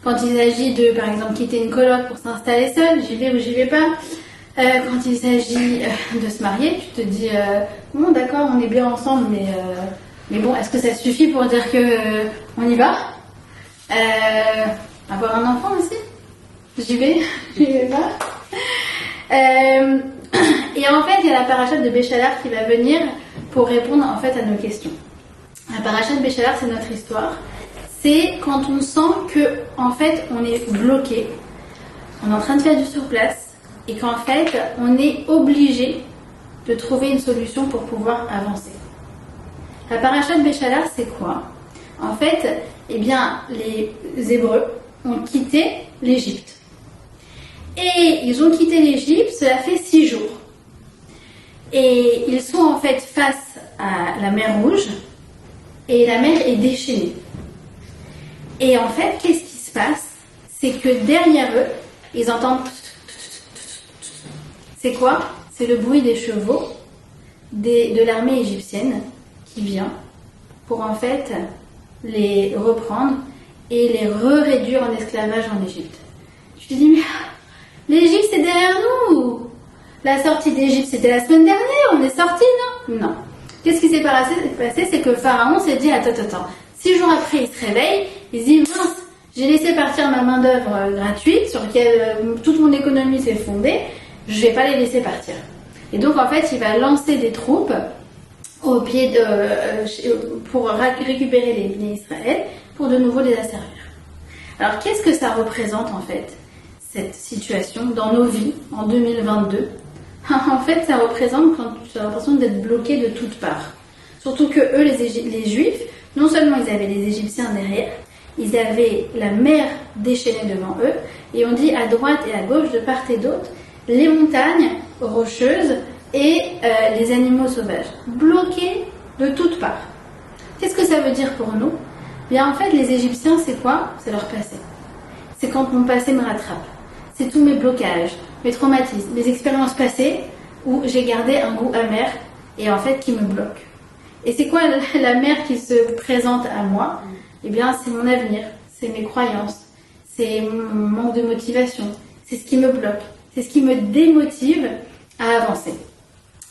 Quand il s'agit de, par exemple, quitter une coloc pour s'installer seul, j'y vais ou j'y vais pas. Quand il s'agit de se marier, tu te dis, bon d'accord, on est bien ensemble, mais bon, est-ce que ça suffit pour dire que on y va? Avoir un enfant aussi? J'y vais pas. Et en fait, il y a la parachute de Béchalar qui va venir pour répondre en fait à nos questions. La parachute de Béchalar, c'est notre histoire. C'est quand on sent que en fait on est bloqué, on est en train de faire du surplace et qu'en fait on est obligé de trouver une solution pour pouvoir avancer. La parachute de Béchalar, c'est quoi? En fait, eh bien, les Hébreux ont quitté l'Égypte. Et ils ont quitté l'Égypte, cela fait 6 jours. Et ils sont en fait face à la mer Rouge et la mer est déchaînée. Et en fait, qu'est-ce qui se passe? C'est que derrière eux, ils entendent... C'est quoi? C'est le bruit des chevaux de l'armée égyptienne qui vient pour en fait les reprendre et les réduire en esclavage en Égypte. Je te dis, mais l'Égypte c'est derrière nous! La sortie d'Égypte c'était la semaine dernière, on est sortis, non? Non. Qu'est-ce qui s'est passé? C'est que Pharaon s'est dit, attends. 6 jours après, il se réveille, il se dit, mince, j'ai laissé partir ma main-d'œuvre gratuite sur laquelle toute mon économie s'est fondée, je vais pas les laisser partir. Et donc, en fait, il va lancer des troupes au pied pour récupérer les biens Israël, pour de nouveau les asservir. Alors, qu'est-ce que ça représente, en fait, cette situation dans nos vies, en 2022? En fait, ça représente quand tu as l'impression d'être bloqué de toutes parts. Surtout que eux, les Juifs, non seulement ils avaient les Égyptiens derrière, ils avaient la mer déchaînée devant eux, et on dit à droite et à gauche, de part et d'autre, les montagnes rocheuses et les animaux sauvages, bloqués de toutes parts. Qu'est-ce que ça veut dire pour nous? Bien, en fait, les Égyptiens, c'est quoi? C'est leur passé. C'est quand mon passé me rattrape. C'est tous mes blocages, mes traumatismes, mes expériences passées où j'ai gardé un goût amer et en fait qui me bloque. Et c'est quoi la mer qui se présente à moi? Eh bien, c'est mon avenir, c'est mes croyances, c'est mon manque de motivation, c'est ce qui me bloque, c'est ce qui me démotive à avancer.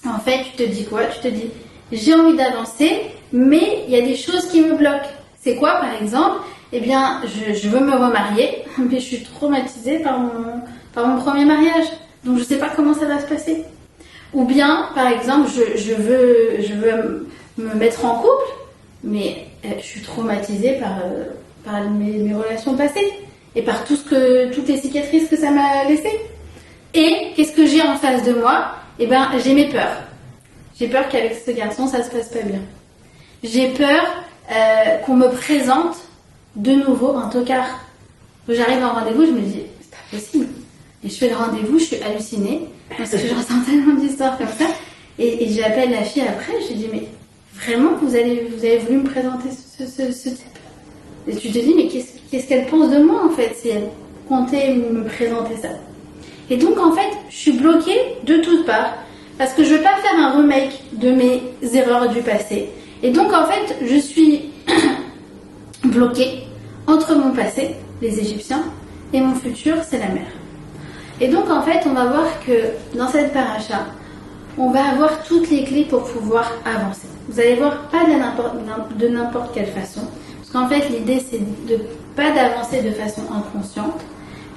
En fait, tu te dis quoi? Tu te dis, j'ai envie d'avancer, mais il y a des choses qui me bloquent. C'est quoi, par exemple? Eh bien, je veux me remarier, mais je suis traumatisée par mon premier mariage, donc je ne sais pas comment ça va se passer. Ou bien, par exemple, je veux me mettre en couple, mais je suis traumatisée par mes relations passées et par toutes les cicatrices que ça m'a laissées. Et qu'est-ce que j'ai en face de moi? Eh bien, j'ai mes peurs. J'ai peur qu'avec ce garçon, ça se passe pas bien. J'ai peur qu'on me présente de nouveau un tocard. J'arrive à un rendez-vous, je me dis, c'est pas possible. Et je fais le rendez-vous, je suis hallucinée parce que j'entends tellement d'histoires comme ça. Et j'appelle la fille après, je lui dis, mais vraiment, vous avez voulu me présenter ce type? Et tu te dis, mais qu'est-ce qu'elle pense de moi en fait si elle comptait me présenter ça? Et donc en fait, je suis bloquée de toutes parts parce que je veux pas faire un remake de mes erreurs du passé. Et donc en fait, je suis bloquée entre mon passé, les Égyptiens, et mon futur, c'est la mer. Et donc en fait, on va voir que dans cette paracha, on va avoir toutes les clés pour pouvoir avancer. Vous allez voir, pas de n'importe quelle façon, parce qu'en fait, l'idée c'est pas d'avancer de façon inconsciente.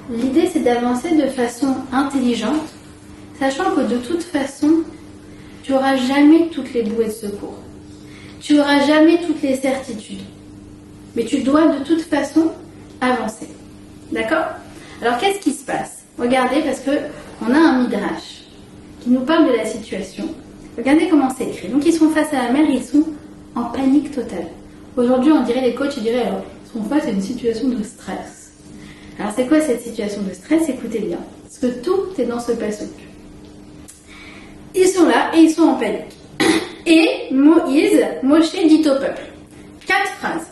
L'idée c'est d'avancer de façon intelligente, sachant que de toute façon, tu n'auras jamais toutes les bouées de secours. Tu n'auras jamais toutes les certitudes. Mais tu dois de toute façon avancer. D'accord? Alors qu'est-ce qui se passe? Regardez, parce que on a un midrash qui nous parle de la situation. Regardez comment c'est écrit. Donc ils sont face à la mer, ils sont en panique totale. Aujourd'hui, on dirait les coachs, ils diraient alors, ils sont face à une situation de stress. Alors c'est quoi cette situation de stress? Écoutez bien, parce que tout est dans ce pasuk. Ils sont là et ils sont en panique. Et Moshe dit au peuple 4 phrases.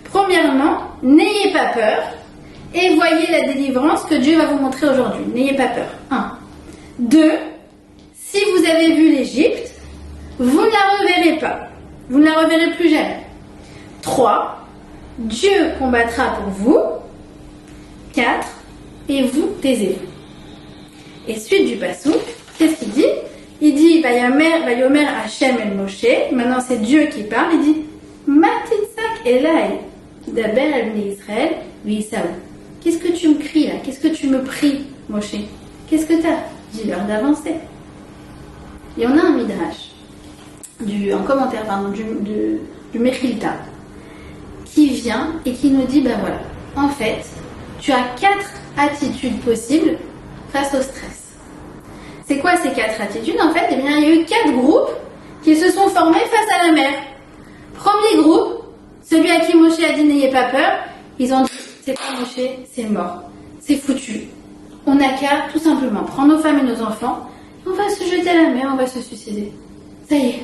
Premièrement, n'ayez pas peur et voyez la délivrance que Dieu va vous montrer aujourd'hui. N'ayez pas peur. 1. 2. Si vous avez vu l'Égypte, vous ne la reverrez pas. Vous ne la reverrez plus jamais. 3. Dieu combattra pour vous. 4 et vous taisez-vous. Et suite du passouk, qu'est-ce qu'il dit? Il dit Vayomer Hashem el Moshe. Maintenant c'est Dieu qui parle. Il dit Matitzak Elai Daber el Bnei Israël Visaou. Qu'est-ce que tu me cries là? Qu'est-ce que tu me pries, Moshe? Qu'est-ce que t'as? Dis-leur d'avancer. Et on a un midrash un commentaire du Mechilta qui vient et qui nous dit voilà, en fait, tu as 4 attitudes possibles face au stress. C'est quoi ces 4 attitudes? En fait, eh bien, il y a eu 4 groupes qui se sont formés face à la mer. Premier groupe, celui à qui Moshe a dit n'ayez pas peur, ils ont dit c'est pas Moshe, c'est mort, c'est foutu. On n'a qu'à tout simplement prendre nos femmes et nos enfants, et on va se jeter à la mer, on va se suicider. Ça y est,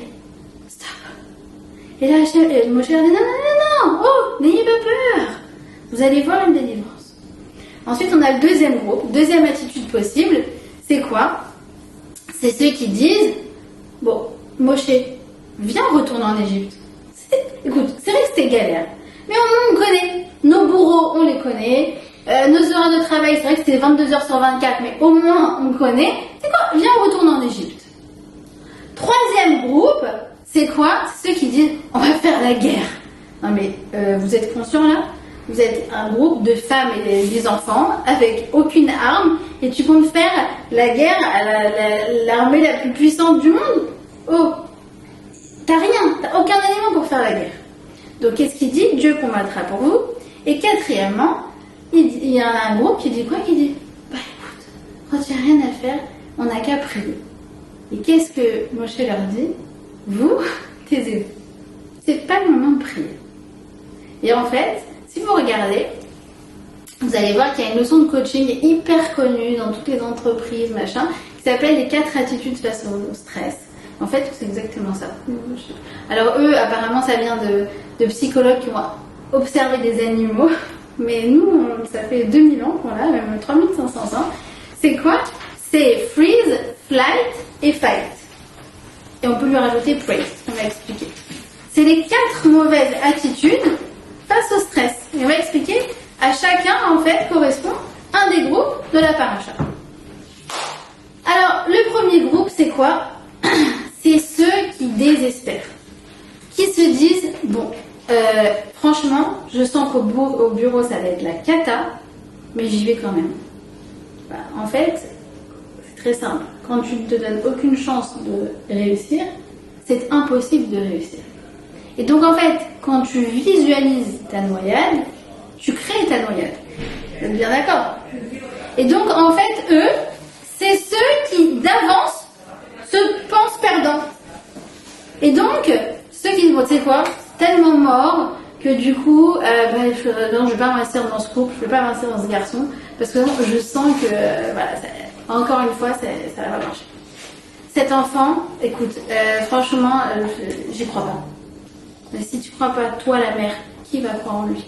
stop. Et là, Moshe a dit non, oh, n'ayez pas peur, vous allez voir une délivrance. Ensuite, on a le deuxième groupe, deuxième attitude possible, c'est quoi? C'est ceux qui disent bon, Moshe, viens retourner en Égypte. Écoute, c'est vrai que c'était galère, mais on connaît. Nos bourreaux, on les connaît. Nos heures de travail, c'est vrai que c'était 22 heures sur 24, mais au moins on connaît. C'est quoi? Viens retourner en Égypte. Troisième groupe, c'est quoi? C'est ceux qui disent on va faire la guerre. Non mais vous êtes conscients là? Vous êtes un groupe de femmes et des enfants avec aucune arme et tu comptes faire la guerre à l'armée la plus puissante du monde? Oh, t'as rien, t'as aucun élément pour faire la guerre. Donc qu'est-ce qu'il dit? Dieu combattra pour vous. Et quatrièmement, il y a un groupe qui dit quoi? Qui dit bah écoute, quand il n'y a rien à faire, on n'a qu'à prier. Et qu'est-ce que Moshe leur dit? Vous, taisez-vous. C'est pas le moment de prier. Et en fait, si vous regardez, vous allez voir qu'il y a une leçon de coaching hyper connue dans toutes les entreprises, machin, qui s'appelle les 4 attitudes face au stress. En fait, c'est exactement ça. Alors eux, apparemment, ça vient de psychologues qui ont observé des animaux, mais nous, ça fait 2000 ans qu'on l'a, même 3500 ans. C'est quoi? C'est freeze, flight et fight. Et on peut lui rajouter praise, on va expliquer. C'est les 4 mauvaises attitudes face au stress. Et on va expliquer, à chacun, en fait, correspond un des groupes de la paracha. Alors, le premier groupe, c'est quoi? C'est ceux qui désespèrent. Qui se disent, bon, franchement, je sens qu'au bureau, ça va être la cata, mais j'y vais quand même. Bah, en fait, c'est très simple. Quand tu ne te donnes aucune chance de réussir, c'est impossible de réussir. Et donc en fait, quand tu visualises ta noyade, tu crées ta noyade. Vous êtes bien d'accord? Et donc en fait, eux, c'est ceux qui d'avance se pensent perdants. Et donc, ceux qui disent, tu sais quoi, tellement mort que du coup, non, je ne vais pas m'investir dans ce couple, je ne vais pas m'investir dans ce garçon, parce que je sens que, voilà, encore une fois, ça va pas marcher. Cet enfant, écoute, franchement, j'y crois pas. Mais si tu crois pas, toi la mère, qui va croire en lui?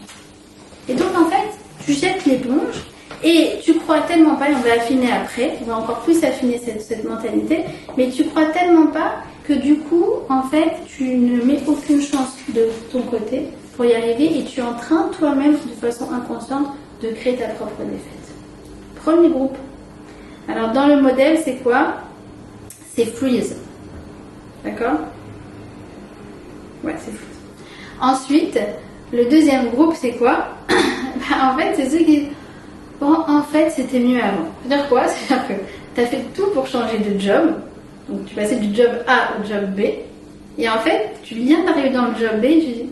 Et donc en fait, tu jettes l'éponge et tu crois tellement pas, et on va affiner après, on va encore plus affiner cette mentalité, mais tu crois tellement pas que du coup, en fait, tu ne mets aucune chance de ton côté pour y arriver et tu es en train toi-même, de façon inconsciente, de créer ta propre défaite. Premier groupe. Alors dans le modèle, c'est quoi? C'est freeze. D'accord? Ouais, c'est freeze. Ensuite, le deuxième groupe, c'est quoi? En fait, c'est ceux qui disent bon, en fait, c'était mieux avant. C'est-à-dire quoi? C'est-à-dire que tu as fait tout pour changer de job. Donc, tu passais du job A au job B. Et en fait, tu viens d'arriver dans le job B et tu dis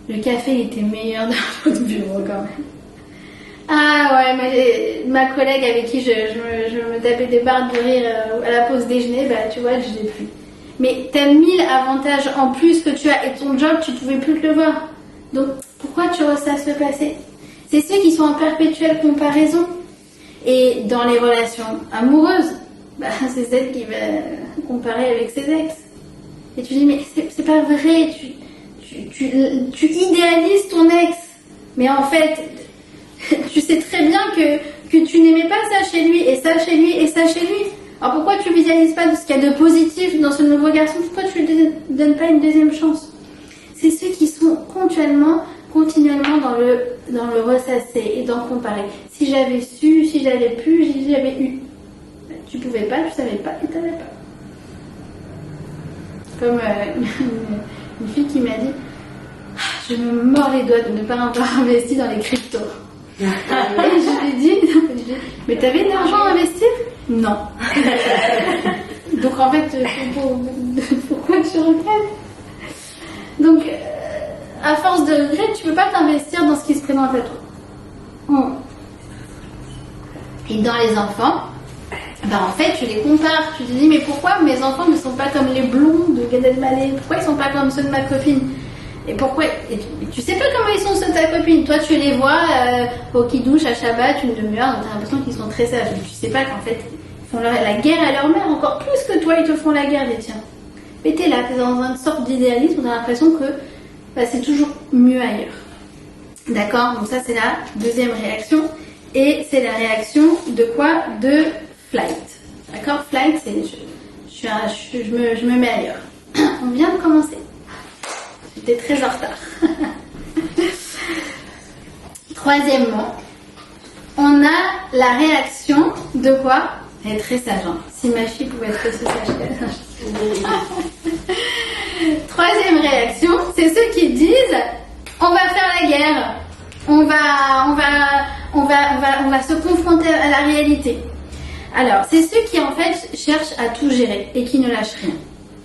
le café était meilleur dans l'autre bureau quand même. Ah ouais, ma collègue avec qui je me tapais des barres de rire à la pause déjeuner, bah tu vois, je l'ai plus. Mais t'as 1000 avantages en plus que tu as et ton job, tu ne pouvais plus te le voir. Donc, pourquoi tu oses ça se passer? C'est ceux qui sont en perpétuelle comparaison. Et dans les relations amoureuses, bah, c'est celle qui va comparer avec ses ex. Et tu dis, mais c'est pas vrai, tu idéalises ton ex. Mais en fait, tu sais très bien que tu n'aimais pas ça chez lui, et ça chez lui, et ça chez lui. Alors pourquoi tu visualises pas ce qu'il y a de positif dans ce nouveau garçon? Pourquoi tu lui donnes pas une deuxième chance? C'est ceux qui sont continuellement continuellement dans le ressasser et d'en comparer. Si j'avais su, si j'avais pu, si j'avais eu. Tu pouvais pas, tu savais pas et t'avais pas. Comme une fille qui m'a dit je me mords les doigts de ne pas avoir investi dans les cryptos. Et je lui ai dit mais t'avais de l'argent à investir? Non. Donc en fait, pourquoi tu regrettes? Donc à force de regret, tu peux pas t'investir dans ce qui se présente à toi. Et dans les enfants, en fait, tu les compares. Tu te dis, mais pourquoi mes enfants ne sont pas comme les blonds de Gad Elmaleh? Pourquoi ils sont pas comme ceux de ma copine? Et pourquoi tu sais pas comment ils sont ceux de ta copine. Toi, tu les vois au kidouche à Shabbat, une demi-heure, donc t'as l'impression qu'ils sont très sages. Mais tu sais pas qu'en fait, ils font la guerre à leur mère, encore plus que toi, ils te font la guerre, les tiens. Mais t'es là, t'es dans une sorte d'idéalisme, t'as l'impression que c'est toujours mieux ailleurs. D'accord? Donc ça, c'est la deuxième réaction. Et c'est la réaction de quoi? De flight. D'accord? Flight, c'est je me mets ailleurs. On vient de commencer. J'étais très en retard. Troisièmement, on a la réaction de quoi? Elle est très sage. Hein. Si ma fille pouvait être aussi sage qu'elle. Troisième réaction, c'est ceux qui disent on va faire la guerre. On va se confronter à la réalité. Alors, c'est ceux qui en fait cherchent à tout gérer et qui ne lâchent rien.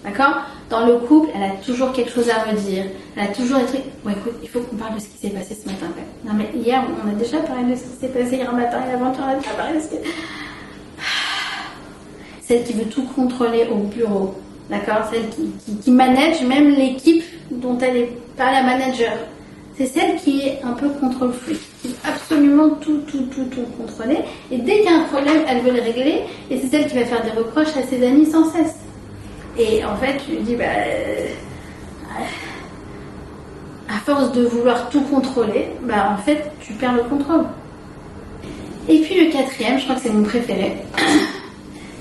D'accord? Dans le couple, elle a toujours quelque chose à redire. Elle a toujours des trucs. Bon, écoute, il faut qu'on parle de ce qui s'est passé ce matin. Non, mais hier, on a déjà parlé de ce qui s'est passé hier matin et avant, on a déjà parlé de ce qui. Celle qui veut tout contrôler au bureau. D'accord? Celle qui manage même l'équipe dont elle n'est pas la manager. C'est celle qui est un peu contrôle-freak, qui veut absolument tout contrôler. Et dès qu'il y a un problème, elle veut le régler. Et c'est celle qui va faire des reproches à ses amis sans cesse. Et en fait, tu lui dis, à force de vouloir tout contrôler, en fait, tu perds le contrôle. Et puis le quatrième, je crois que c'est mon préféré.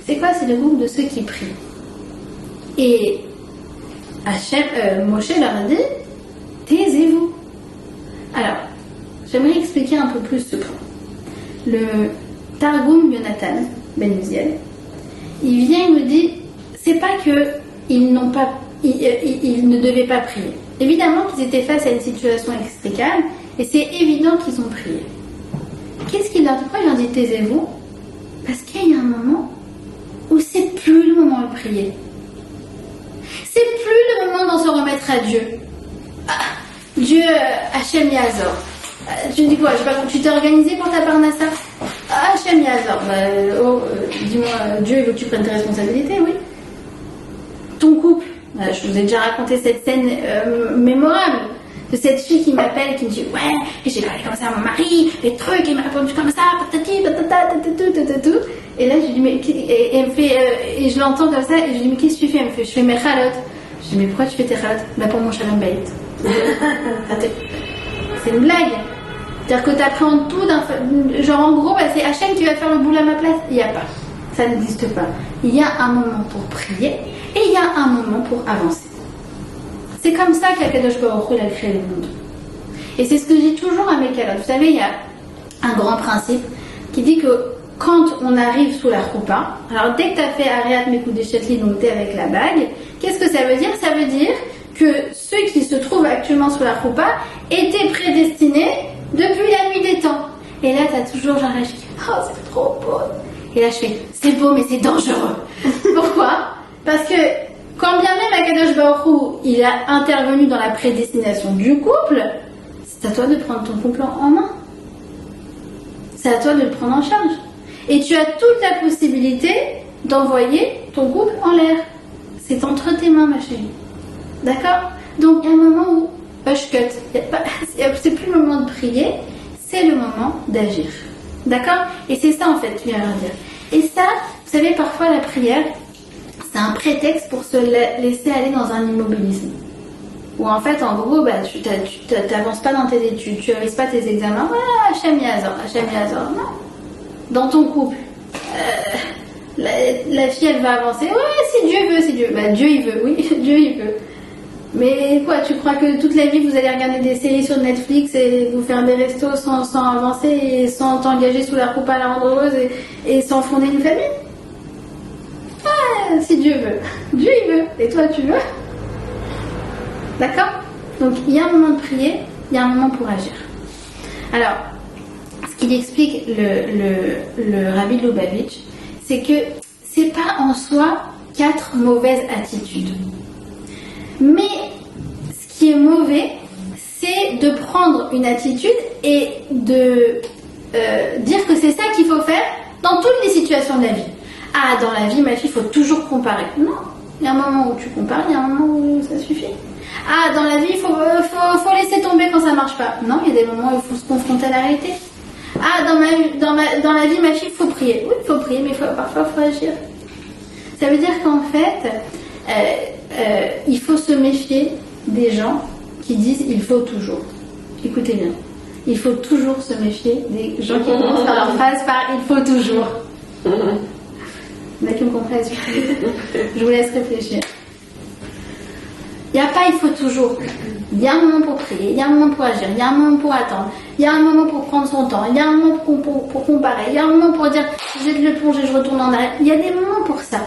C'est quoi? C'est le groupe de ceux qui prient. Et Moshe leur a dit, taisez-vous. Alors, j'aimerais expliquer un peu plus ce point. Le Targum Yonatan Ben Uziel, il vient et nous dit, c'est pas que ils ne devaient pas prier. Évidemment qu'ils étaient face à une situation extricable, et c'est évident qu'ils ont prié. Qu'est-ce qu'il leur dit? Pourquoi il leur dit taisez-vous? Parce qu'il y a un moment où c'est plus le moment de prier. C'est plus le moment d'en se remettre à Dieu. Dieu, Hachem Yazor. Tu dis quoi? Tu t'es organisé pour ta parnassa? Hachem Yazor. Dis-moi, Dieu, il veut que tu prennes tes responsabilités, oui. Ton couple. Je vous ai déjà raconté cette scène mémorable de cette fille qui m'appelle, qui me dit ouais, et j'ai parlé comme ça à mon mari, les trucs, il m'a répondu comme ça, patati, patata, tout. Et là, je lui dis, mais, et elle me fait, et je l'entends comme ça, et je lui dis, mais qu'est-ce que tu fais? Elle me fait, je fais mes chalotes. Je dis, mais pourquoi tu fais tes chalotes? Pour mon shalom bayit. C'est une blague. C'est-à-dire que tu appréhendes tout genre en gros, c'est Hachem qui va faire le boulot à ma place. Il n'y a pas. Ça n'existe pas. Il y a un moment pour prier et il y a un moment pour avancer. C'est comme ça qu'Akadosh Baruch Hu a créé le monde. Et c'est ce que je dis toujours à mes calottes. Vous savez, il y a un grand principe qui dit que quand on arrive sous la choupa, alors dès que tu as fait Ariat Mekudeshet donc tu es avec la bague, qu'est-ce que ça veut dire? Ça veut dire que ceux qui se trouvent actuellement sous la choupa étaient prédestinés depuis la nuit des temps. Et là, tu as toujours genre là, je dis, oh, c'est trop beau. Et là, je fais, c'est beau, mais c'est dangereux. Pourquoi? Parce que quand bien même Akadosh Baruch Hu, il a intervenu dans la prédestination du couple, c'est à toi de prendre ton couple en main. C'est à toi de le prendre en charge. Et tu as toute la possibilité d'envoyer ton couple en l'air. C'est entre tes mains, ma chérie. D'accord? Donc, il y a un moment où, hush cut, c'est plus le moment de prier, c'est le moment d'agir. D'accord? Et c'est ça, en fait, tu viens leur dire. Et ça, vous savez, parfois, la prière, c'est un prétexte pour se laisser aller dans un immobilisme. Où, en fait, en gros, tu n'avances pas dans tes études, tu ne révises pas tes examens. Voilà, Hachem Yazor. Non. Dans ton couple, la fille, elle va avancer. Ouais, si Dieu veut, Dieu il veut, oui, Dieu il veut. Mais quoi, tu crois que toute la vie vous allez regarder des séries sur Netflix et vous faire des restos sans avancer et sans t'engager sous la coupe à la rendre heureuse et sans fonder une famille? Ah, si Dieu veut. Dieu il veut. Et toi tu veux? D'accord? Donc il y a un moment de prier, il y a un moment pour agir. Alors, ce qu'il explique le Rabbi Lubavitch, c'est que c'est pas en soi 4 mauvaises attitudes. Mais ce qui est mauvais, c'est de prendre une attitude et de dire que c'est ça qu'il faut faire dans toutes les situations de la vie. Ah, dans la vie, ma fille, il faut toujours comparer. Non, il y a un moment où tu compares, il y a un moment où ça suffit. Ah, dans la vie, il faut laisser tomber quand ça marche pas. Non, il y a des moments où il faut se confronter à la réalité. Ah, dans la vie, ma fille, il faut prier. Oui, il faut prier, mais parfois, il faut agir. Ça veut dire qu'en fait, il faut se méfier des gens qui disent il faut toujours. Écoutez bien. Il faut toujours se méfier des gens qui commencent par leur phrase par il faut toujours. Il y en a qui me comprennent. Je vous laisse réfléchir. Il n'y a pas il faut toujours. Il y a un moment pour prier, il y a un moment pour agir, il y a un moment pour attendre, il y a un moment pour prendre son temps, il y a un moment pour comparer, il y a un moment pour dire je jette le plonge et je retourne en arrière. Il y a des moments pour ça.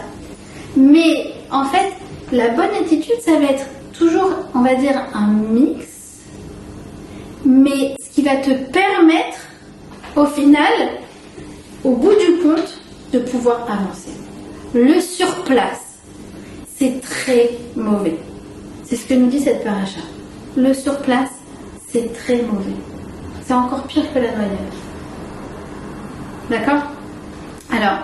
Mais en fait, la bonne attitude, ça va être toujours, on va dire, un mix, mais ce qui va te permettre, au final, au bout du compte, de pouvoir avancer. Le surplace, c'est très mauvais. C'est ce que nous dit cette paracha. Le surplace, c'est très mauvais. C'est encore pire que la noyade. D'accord? Alors,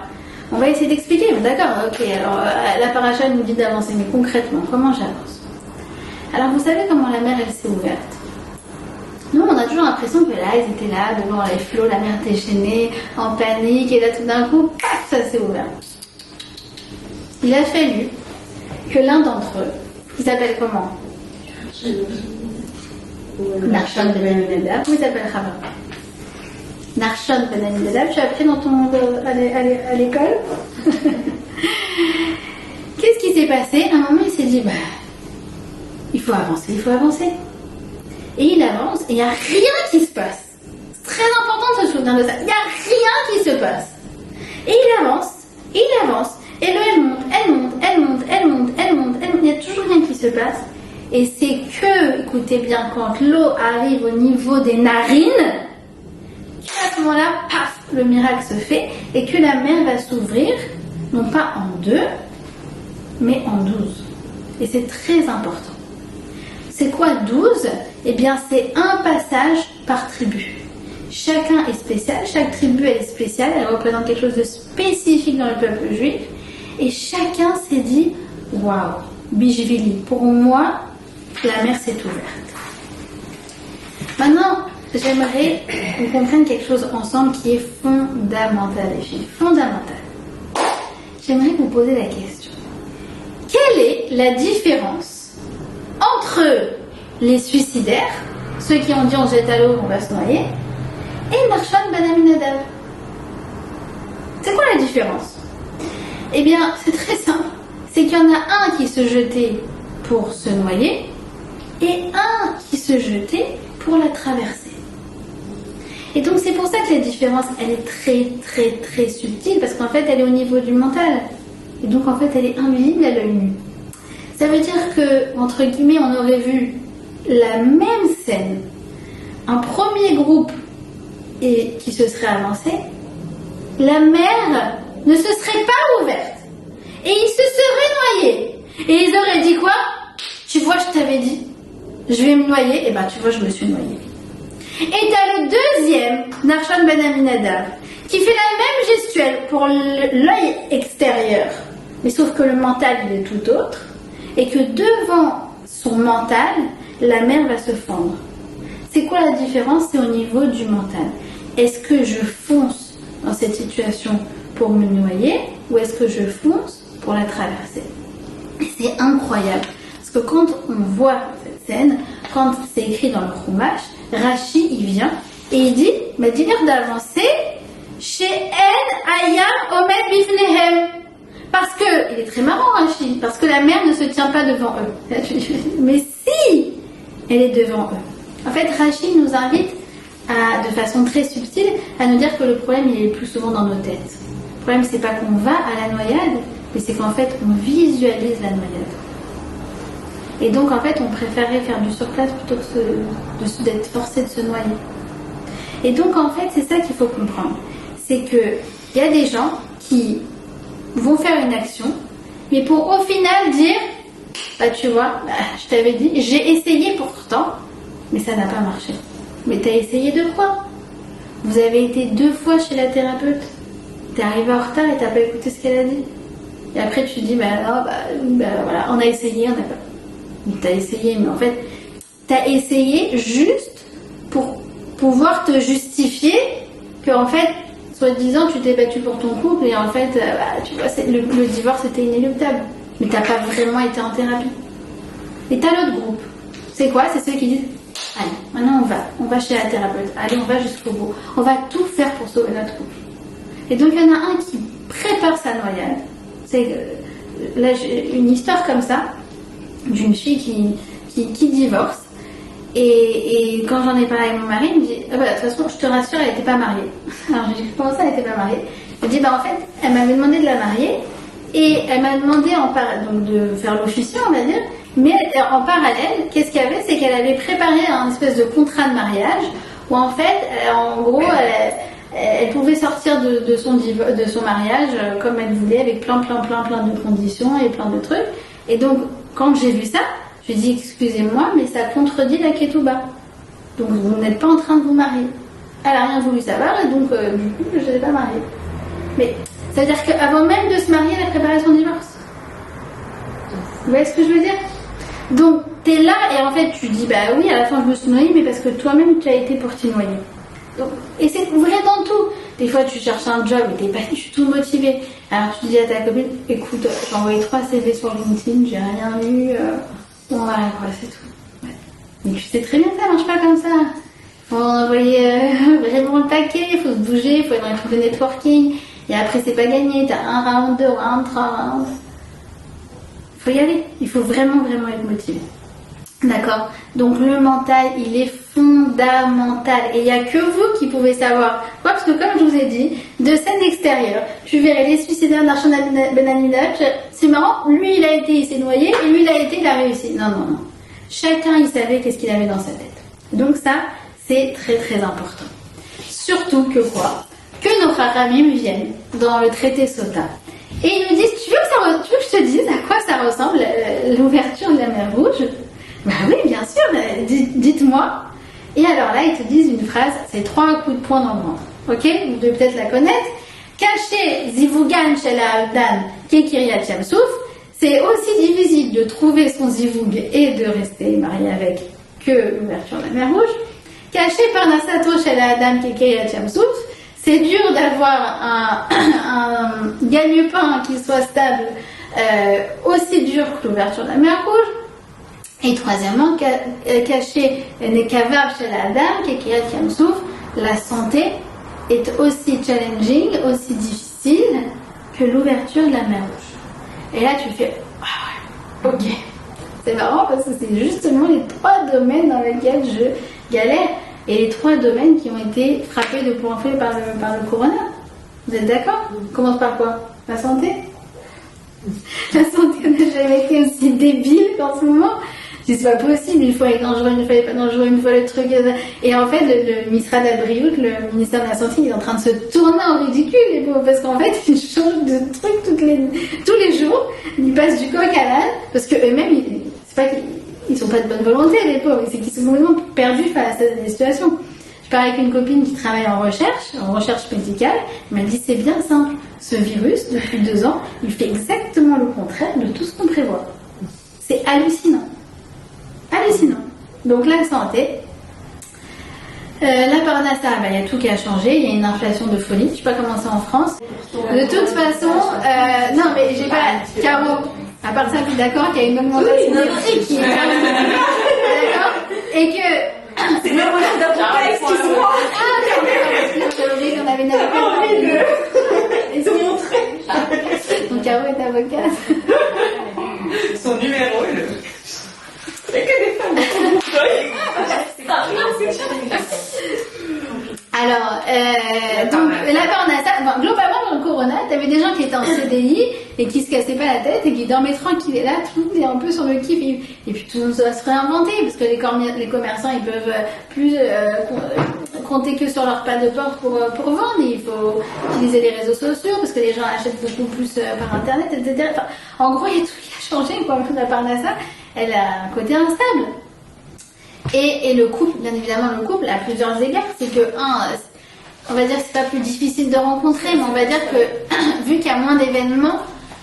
on va essayer d'expliquer. D'accord, ok. Alors, la paracha nous dit d'avancer, mais concrètement, comment j'avance? Alors, vous savez comment la mer, elle s'est ouverte? Nous, on a toujours l'impression que là, ils étaient là, devant les flots, la mer déchaînée, en panique, et là, tout d'un coup, paf, ça s'est ouvert. Il a fallu que l'un d'entre eux, qui s'appelle comment? Narshon ben Aminadab, ou il s'appelle Chava? Narshon ben Aminadab, tu as appris dans ton à l'école. Qu'est-ce qui s'est passé? À un moment, il s'est dit, il faut avancer, il faut avancer. Et il avance, et il n'y a rien qui se passe. C'est très important de se souvenir de ça. Il n'y a rien qui se passe. Et il avance, et il avance, et l'eau, elle monte, elle monte, elle monte, elle monte, elle monte, elle monte. Il n'y a toujours rien qui se passe. Et c'est que, écoutez bien, quand l'eau arrive au niveau des narines, qu'à ce moment-là, paf, le miracle se fait, et que la mer va s'ouvrir, non pas en 2, mais en 12. Et c'est très important. C'est quoi 12? Eh bien, c'est un passage par tribu. Chacun est spécial, chaque tribu elle est spéciale, elle représente quelque chose de spécifique dans le peuple juif. Et chacun s'est dit, waouh, Bishvili, pour moi, la mer s'est ouverte. Maintenant, j'aimerais qu'on comprenne quelque chose ensemble qui est fondamental, les filles, fondamental. J'aimerais vous poser la question. Quelle est la différence entre les suicidaires, ceux qui ont dit on se jette à l'eau, on va se noyer, et Narshon ben Aminadab? C'est quoi la différence? Eh bien, c'est très simple. C'est qu'il y en a un qui se jetait pour se noyer et un qui se jetait pour la traverser. Et donc c'est pour ça que la différence, elle est très très très subtile, parce qu'en fait elle est au niveau du mental. Et donc en fait elle est invisible à l'œil nu. Ça veut dire que, entre guillemets, on aurait vu la même scène, un premier groupe et qui se serait avancé, la mer ne se serait pas ouverte et ils se seraient noyés. Et ils auraient dit quoi? Tu vois, je t'avais dit, je vais me noyer, et ben tu vois, je me suis noyée. Et t'as le deuxième, Narshon ben Aminadab, qui fait la même gestuelle pour l'œil extérieur, mais sauf que le mental il est tout autre, et que devant son mental, la mer va se fendre. C'est quoi la différence? C'est au niveau du mental. Est-ce que je fonce dans cette situation pour me noyer, ou est-ce que je fonce pour la traverser? Et c'est incroyable, parce que quand on voit cette scène, quand c'est écrit dans le Chumash, Rashi il vient et il dit, mais dis-leur d'avancer chez En Ayam Omed Bifnehem, parce que, il est très marrant Rachid, parce que la mer ne se tient pas devant eux. Mais si elle est devant eux. En fait, Rachid nous invite de façon très subtile à nous dire que le problème il est plus souvent dans nos têtes. Le problème c'est pas qu'on va à la noyade, mais c'est qu'en fait on visualise la noyade. Et donc en fait on préférait faire du surplace plutôt que d'être forcé de se noyer. Et donc en fait c'est ça qu'il faut comprendre. C'est que il y a des gens qui vont faire une action, mais pour au final dire bah tu vois, je t'avais dit, j'ai essayé pourtant, mais ça n'a pas marché. Mais t'as essayé de quoi? Vous avez été 2 fois chez la thérapeute. T'es arrivé en retard et t'as pas écouté ce qu'elle a dit. Et après tu te dis, voilà, on a essayé, on n'a pas. Mais t'as essayé, mais en fait, t'as essayé juste pour pouvoir te justifier que en fait, soi-disant, tu t'es battu pour ton couple et en fait, tu vois, le divorce était inéluctable. Mais t'as pas vraiment été en thérapie. Et t'as l'autre groupe. C'est quoi? C'est ceux qui disent, allez, maintenant on va chez la thérapeute. Allez, on va jusqu'au bout. On va tout faire pour sauver notre couple. Et donc il y en a un qui prépare sa noyade. C'est là j'ai une histoire comme ça d'une fille qui divorce. Et quand j'en ai parlé avec mon mari, il me dit de toute façon, je te rassure, elle n'était pas mariée. Alors j'ai dit comment ça, elle n'était pas mariée? Il me dit en fait, elle m'avait demandé de la marier et elle m'a demandé donc de faire l'officier, on va dire. Mais en parallèle, qu'est-ce qu'il y avait? C'est qu'elle avait préparé un espèce de contrat de mariage où en fait, en gros, elle pouvait sortir de son mariage comme elle voulait, avec plein de conditions et plein de trucs. Et donc, quand j'ai vu ça, je lui ai dit, excusez-moi, mais ça contredit la Ketouba. Donc, vous n'êtes pas en train de vous marier. Elle n'a rien voulu savoir et donc, du coup, je ne l'ai pas mariée. Mais ça veut dire qu'avant même de se marier, elle a préparé son divorce. Vous voyez ce que je veux dire? Donc, t'es là et en fait, tu dis, bah oui, à la fin, je me suis noyée, mais parce que toi-même, tu as été pour t'y noyer. Donc, et c'est vrai dans tout. Des fois, tu cherches un job et t'es pas du tout motivé. Alors, tu dis à ta copine, écoute, j'ai envoyé 3 CV sur LinkedIn, j'ai rien eu. Bon, voilà, quoi, c'est tout. Ouais. Mais tu sais très bien que ça marche pas comme ça. Faut envoyer vraiment le paquet, il faut se bouger, il faut être dans les trucs de networking. Et après, c'est pas gagné. T'as un round, 2 rounds, 3 rounds. Faut y aller. Il faut vraiment être motivé. D'accord? Donc le mental, il est fondamental. Et il n'y a que vous qui pouvez savoir. Pourquoi? Parce que comme je vous ai dit, de scène extérieure, tu verrais les suicidaires d'Archon Ben Aminadab. C'est marrant, lui il a été, il s'est noyé, et lui il a réussi. Non. Chacun il savait qu'est-ce qu'il avait dans sa tête. Donc ça, c'est très important. Surtout que quoi? Que nos Kharamim viennent dans le traité Sota. Et ils nous disent, tu veux que je te dise à quoi ça ressemble l'ouverture de la mer Rouge? Bah oui, bien sûr, dites-moi. Et alors là, ils te disent une phrase, c'est 3 coups de poing dans le ventre. Ok? Vous devez peut-être la connaître. Caché Zivougan chez la Dan Kekiryat Yamsouf, c'est aussi difficile de trouver son Zivoug et de rester marié avec que l'ouverture de la mer Rouge. Caché par Nasato chez la Dan Kekiryat Yamsouf, c'est dur d'avoir un gagne-pain qui soit stable aussi dur que l'ouverture de la mer Rouge. Et troisièmement, caché Nekavar chez la dame, Kekirat Yamsouf, la santé est aussi challenging, aussi difficile que l'ouverture de la mer Rouge. Et là, tu fais, ok. C'est marrant parce que c'est justement les 3 domaines dans lesquels je galère. Et les 3 domaines qui ont été frappés de plein fouet par le corona. Vous êtes d'accord? On commence par quoi? La santé? La santé n'a jamais été aussi débile qu'en ce moment. C'est pas possible, une fois il est dangereux, une fois il est pas dangereux, une fois le truc. Et en fait, le ministère d'Abriout, le ministère de la Santé, il est en train de se tourner en ridicule, les pauvres, parce qu'en fait, ils changent de truc tous les jours. Ils passent du coq à l'âne, parce qu'eux-mêmes, c'est pas qu'ils sont pas de bonne volonté, les pauvres, c'est qu'ils sont complètement perdus face à des situations. Je parlais avec une copine qui travaille en recherche médicale. Elle m'a dit, c'est bien simple. Ce virus, depuis 2 ans, il fait exactement le contraire de tout ce qu'on prévoit. C'est hallucinant. Hallucinant. Donc la santé, la parnassa, il y a tout qui a changé, il y a une inflation de folie, je sais pas comment c'est en France. De toute façon, non mais j'ai pas, Caro, à part ça, je suis d'accord qu'il y a une augmentation des prix qui est d'accord, et que... C'est le relais d'un pas, excuse-moi. J'avais oublié qu'on avait une Ils ont montré. Donc Caro est avocate. Son numéro est le... Il n'y a que des femmes. Alors, donc, la Parnassa, bon, globalement, dans le Corona, t'avais des gens qui étaient en CDI et qui se cassaient pas la tête et qui dormaient tranquille. Et là, tout le monde est un peu sur le kiff. Et puis, tout le monde va se réinventer parce que les commerçants, ils peuvent plus compter que sur leur pas de porte pour vendre. Il faut utiliser les réseaux sociaux parce que les gens achètent beaucoup plus par Internet, etc. Enfin, en gros, il y a tout qui a changé. Quoi. La Parnassa, elle a un côté instable. Et le couple, bien évidemment, le couple, à plusieurs égards, c'est que, on va dire que c'est pas plus difficile de rencontrer, mais on va dire que, vu qu'il y a moins d'événements,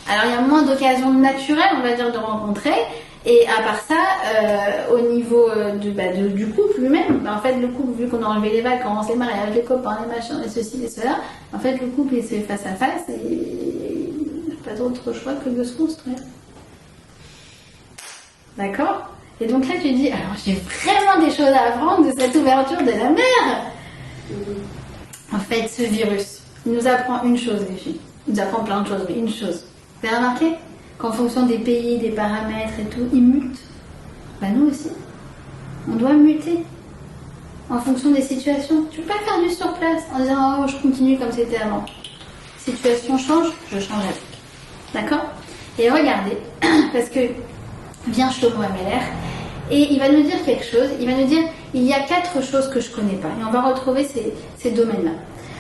alors il y a moins d'occasions naturelles, on va dire, de rencontrer, et à part ça, au niveau du couple lui-même, en fait, le couple, vu qu'on a enlevé les vacances, les mariages, les copains, les machins, les ceci, les cela, en fait, le couple, il se fait face à face, et il n'a pas d'autre choix que de se construire. D'accord ? Et donc là, tu dis, alors j'ai vraiment des choses à apprendre de cette ouverture de la mer. En fait, ce virus, il nous apprend une chose, les filles. Il nous apprend plein de choses, mais une chose. Vous avez remarqué qu'en fonction des pays, des paramètres et tout, il mute. Bah nous aussi. On doit muter en fonction des situations. Tu peux pas faire du sur place en disant, oh, je continue comme c'était avant. Situation change, je change avec. D'accord ? Et regardez, parce que vient Shlomo Ameler, et il va nous dire quelque chose, il va nous dire, il y a 4 choses que je connais pas, et on va retrouver ces domaines-là.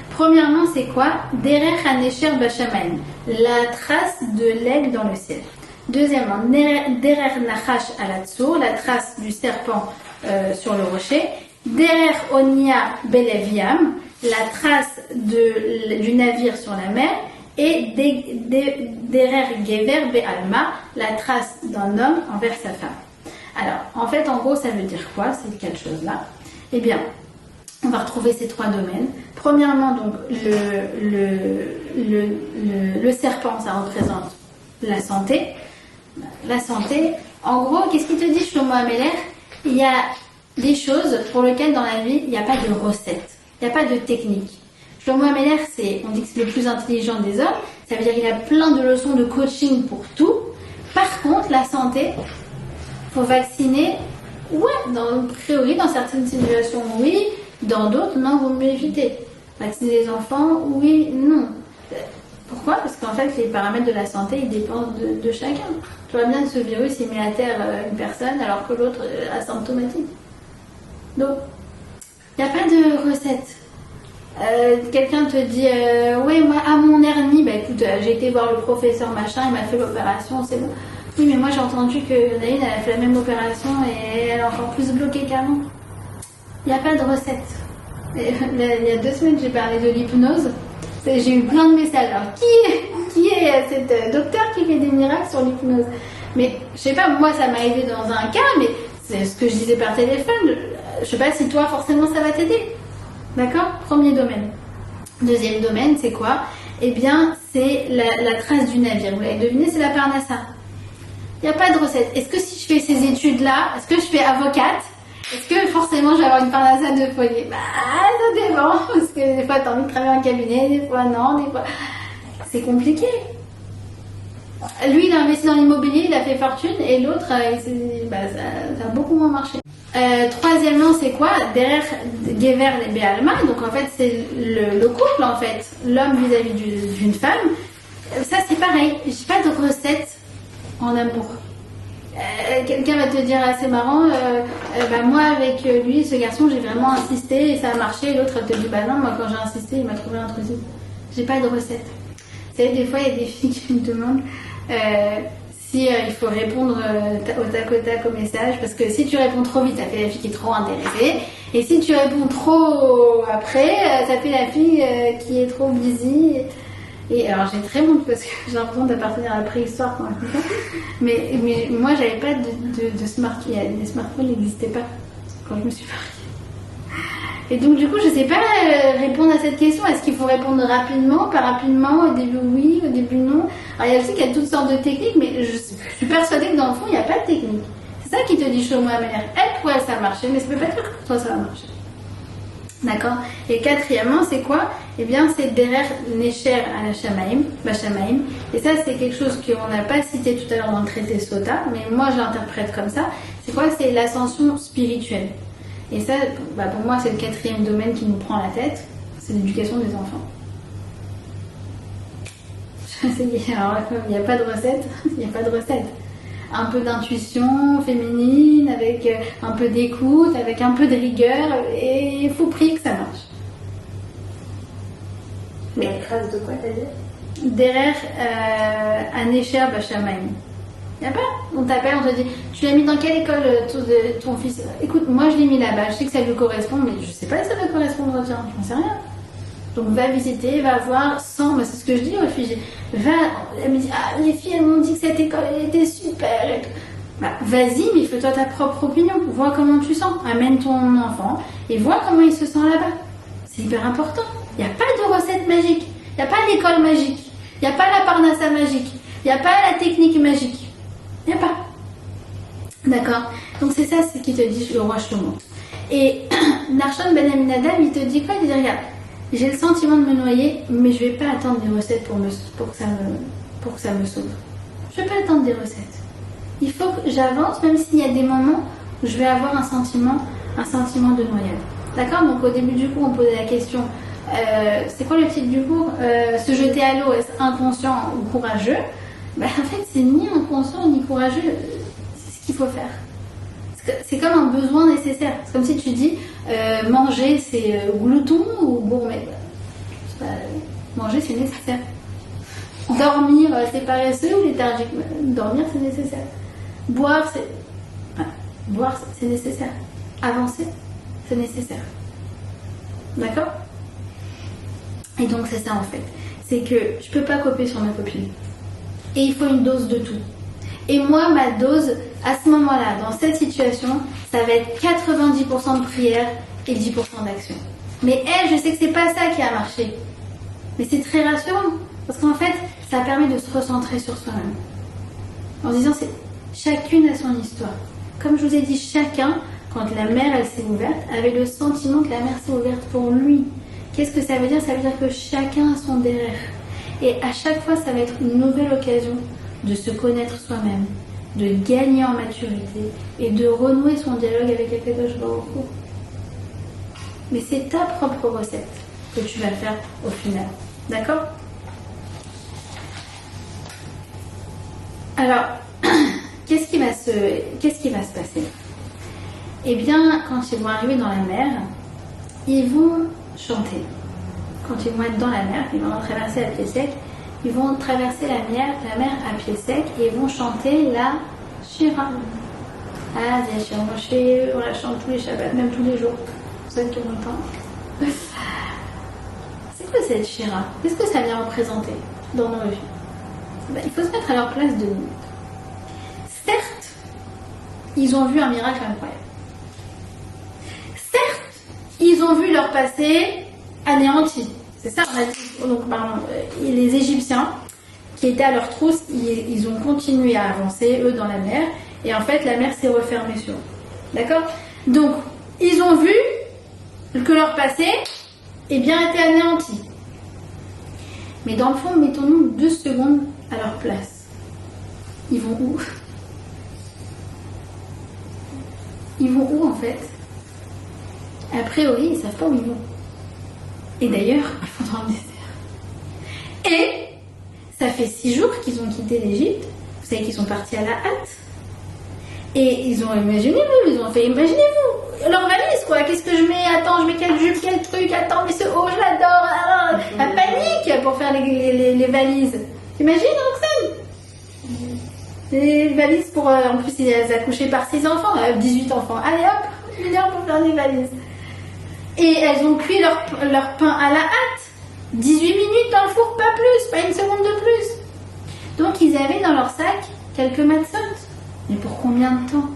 Premièrement, c'est quoi ? Derer hanesher bashamayim, la trace de l'aigle dans le ciel. Deuxièmement, Derer nachash alatsour, la trace du serpent sur le rocher. Derer onia beleviam, la trace du navire sur la mer. Et Derer gever be'alma, la trace d'un homme envers sa femme. Alors, en fait, en gros, ça veut dire quoi, ces 4 choses-là ? Eh bien, on va retrouver ces 3 domaines. Premièrement, donc, le serpent, ça représente la santé. La santé, en gros, qu'est-ce qu'il te dit, Shlomo Ameler ? Il y a des choses pour lesquelles, dans la vie, il n'y a pas de recette, il n'y a pas de technique. Shlomo Ameler, on dit que c'est le plus intelligent des hommes, ça veut dire qu'il a plein de leçons de coaching pour tout. Par contre, la santé, faut vacciner, ouais, a priori, dans certaines situations, oui, dans d'autres, non, vaut mieux éviter. Vacciner les enfants, oui, non. Pourquoi ? Parce qu'en fait, les paramètres de la santé, ils dépendent de chacun. Tu vois bien que ce virus, il met à terre une personne, alors que l'autre est asymptomatique. Donc, il n'y a pas de recette. Quelqu'un te dit ouais, moi à mon hernie, bah écoute, j'ai été voir le professeur machin, il m'a fait l'opération, c'est bon. Oui, mais moi j'ai entendu que Naïne elle a fait la même opération et elle est encore plus bloquée qu'avant. Il n'y a pas de recette. Il y a 2 semaines j'ai parlé de l'hypnose, j'ai eu plein de messages. Alors qui est cette docteur qui fait des miracles sur l'hypnose? Mais je sais pas, moi ça m'est arrivé dans un cas, mais c'est ce que je disais par téléphone. Je sais pas si toi forcément ça va t'aider. D'accord ? Premier domaine. Deuxième domaine, c'est quoi ? Eh bien, c'est la trace du navire. Vous l'avez deviné, c'est la Parnassa. Il n'y a pas de recette. Est-ce que si je fais ces études-là, est-ce que je fais avocate ? Est-ce que forcément je vais avoir une Parnassa de folie ? Bah, ça dépend. Parce que des fois, tu as envie de travailler en cabinet, des fois non, des fois... C'est compliqué. Lui, il a investi dans l'immobilier, il a fait fortune, et l'autre, ça a beaucoup moins marché. Troisièmement, c'est quoi ? Derrière Gever et Be'alma, donc en fait, c'est le couple, en fait, l'homme vis-à-vis d'une femme. Ça, c'est pareil, j'ai pas de recette en amour. Quelqu'un va te dire, ah, c'est marrant, moi, avec lui, ce garçon, j'ai vraiment insisté et ça a marché, et l'autre, elle te dit, bah non, moi, quand j'ai insisté, il m'a trouvé intrusif. J'ai pas de recette. Vous savez, des fois, il y a des filles qui me demandent si il faut répondre au tac au message, parce que si tu réponds trop vite, ça fait la fille qui est trop intéressée, et si tu réponds trop après, ça fait la fille qui est trop busy. Et alors j'ai très honte parce que j'ai l'impression d'appartenir à la préhistoire quand je fais ça. Mais moi, j'avais pas de smartphone, les smartphones n'existaient pas quand je me suis mariée. Et donc du coup, je sais pas répondre à cette question. Est-ce qu'il faut répondre rapidement, pas rapidement, au début oui, au début non? Alors il y a aussi qu'il y a toutes sortes de techniques, mais je suis persuadée que dans le fond, il n'y a pas de technique. C'est ça qui te dit Shlomo Ameler. Elle, pour elle, ça a marché, mais ça ne peut pas dire que pour toi, ça va marcher. D'accord. Et quatrièmement, c'est quoi? Eh bien, c'est Derer Necher à la Shamaim, Bashamaim. Et ça, c'est quelque chose qu'on n'a pas cité tout à l'heure dans le traité Sota, mais moi, je l'interprète comme ça. C'est quoi? C'est l'ascension spirituelle. Et ça, pour moi, c'est le quatrième domaine qui nous prend la tête. C'est l'éducation des enfants. Alors, il n'y a pas de recette. Il n'y a pas de recette. Un peu d'intuition féminine, avec un peu d'écoute, avec un peu de rigueur, et il faut prier que ça marche. Mais la phrase de quoi t'as dit? Derer Anesher Bashamaim. Y a pas? On t'appelle, on te dit, tu l'as mis dans quelle école ton fils? Écoute, moi je l'ai mis là-bas, je sais que ça lui correspond, mais je sais pas si ça va correspondre, tiens, j'en sais rien. Donc va visiter, va voir, sans, c'est ce que je dis aux filles, elle me dit, ah les filles elles m'ont dit que cette école elle était super. Vas-y, mais fais-toi ta propre opinion, vois comment tu sens, amène ton enfant et vois comment il se sent là-bas. C'est hyper important. Il n'y a pas de recette magique, il n'y a pas d'école magique, il n'y a pas la parnassa magique, il n'y a pas la technique magique, il n'y a pas. D'accord? Donc c'est ça ce qui te dit le roi Shlomo. Et Narshon Ben Aminadab il te dit quoi? Il dit regarde, j'ai le sentiment de me noyer, mais je ne vais pas attendre des recettes pour que ça me sauve. Je ne vais pas attendre des recettes. Il faut que j'avance, même s'il y a des moments où je vais avoir un sentiment de noyade. D'accord? Donc au début du cours, on posait la question, c'est quoi le titre du cours? Se jeter à l'eau, est-ce inconscient ou courageux? En fait, c'est ni inconscient ni courageux, c'est ce qu'il faut faire. C'est comme un besoin nécessaire. C'est comme si tu dis manger c'est glouton ou gourmet. Manger c'est nécessaire. Dormir c'est paresseux ou léthargique. Dormir c'est nécessaire. Boire c'est nécessaire. Avancer c'est nécessaire. D'accord? Et donc c'est ça en fait. C'est que je peux pas copier sur ma copine. Et il faut une dose de tout. Et moi, ma dose, à ce moment-là, dans cette situation, ça va être 90% de prière et 10% d'action. Mais elle, je sais que c'est pas ça qui a marché. Mais c'est très rassurant. Parce qu'en fait, ça permet de se recentrer sur soi-même. En se disant, chacune a son histoire. Comme je vous ai dit, chacun, quand la mère, elle s'est ouverte, avait le sentiment que la mère s'est ouverte pour lui. Qu'est-ce que ça veut dire? Ça veut dire que chacun a son derrière. Et à chaque fois, ça va être une nouvelle occasion de se connaître soi-même, de gagner en maturité et de renouer son dialogue avec Akadosh Baruch Hu. Mais c'est ta propre recette que tu vas faire au final. D'accord? Alors, qu'est-ce qui va se passer? Eh bien, quand ils vont arriver dans la mer, ils vont chanter. Quand ils vont être dans la mer, ils vont traverser à pied sec. Ils vont traverser la mer à pied sec et ils vont chanter la Shira. Ah, c'est Shira. On la chante tous les Shabbats, même tous les jours. Vous savez tout le temps. C'est quoi cette Shira? Qu'est-ce que ça vient représenter dans nos vies? Il faut se mettre à leur place 2 minutes. Certes, ils ont vu un miracle incroyable. Certes, ils ont vu leur passé anéanti. C'est ça, on a dit. Donc, les Égyptiens qui étaient à leur trousse, ils ont continué à avancer, eux, dans la mer. Et en fait, la mer s'est refermée sur eux. D'accord? Donc, ils ont vu que leur passé, eh bien, était anéanti. Mais dans le fond, mettons-nous 2 secondes à leur place. Ils vont où? Ils vont où, en fait? A priori, ils ne savent pas où ils vont. Et d'ailleurs, ils vont dans le désert. Et ça fait 6 jours qu'ils ont quitté l'Égypte. Vous savez qu'ils sont partis à la hâte. Et ils ont, imaginez-vous, ils ont fait, imaginez-vous, leur valise, quoi. Qu'est-ce que je mets? Attends, je mets quelle jupe, quel truc? Attends, mais ce haut, je l'adore. Ah, la panique pour faire les valises. T'imagines, Roxane? Les valises pour, en plus, ils ont accouché par 6 enfants, 18 enfants. Allez hop, 1 heure pour faire des valises. Et elles ont cuit leur pain à la hâte. 18 minutes dans le four, pas plus, pas 1 seconde de plus. Donc ils avaient dans leur sac quelques matzot. Mais pour combien de temps?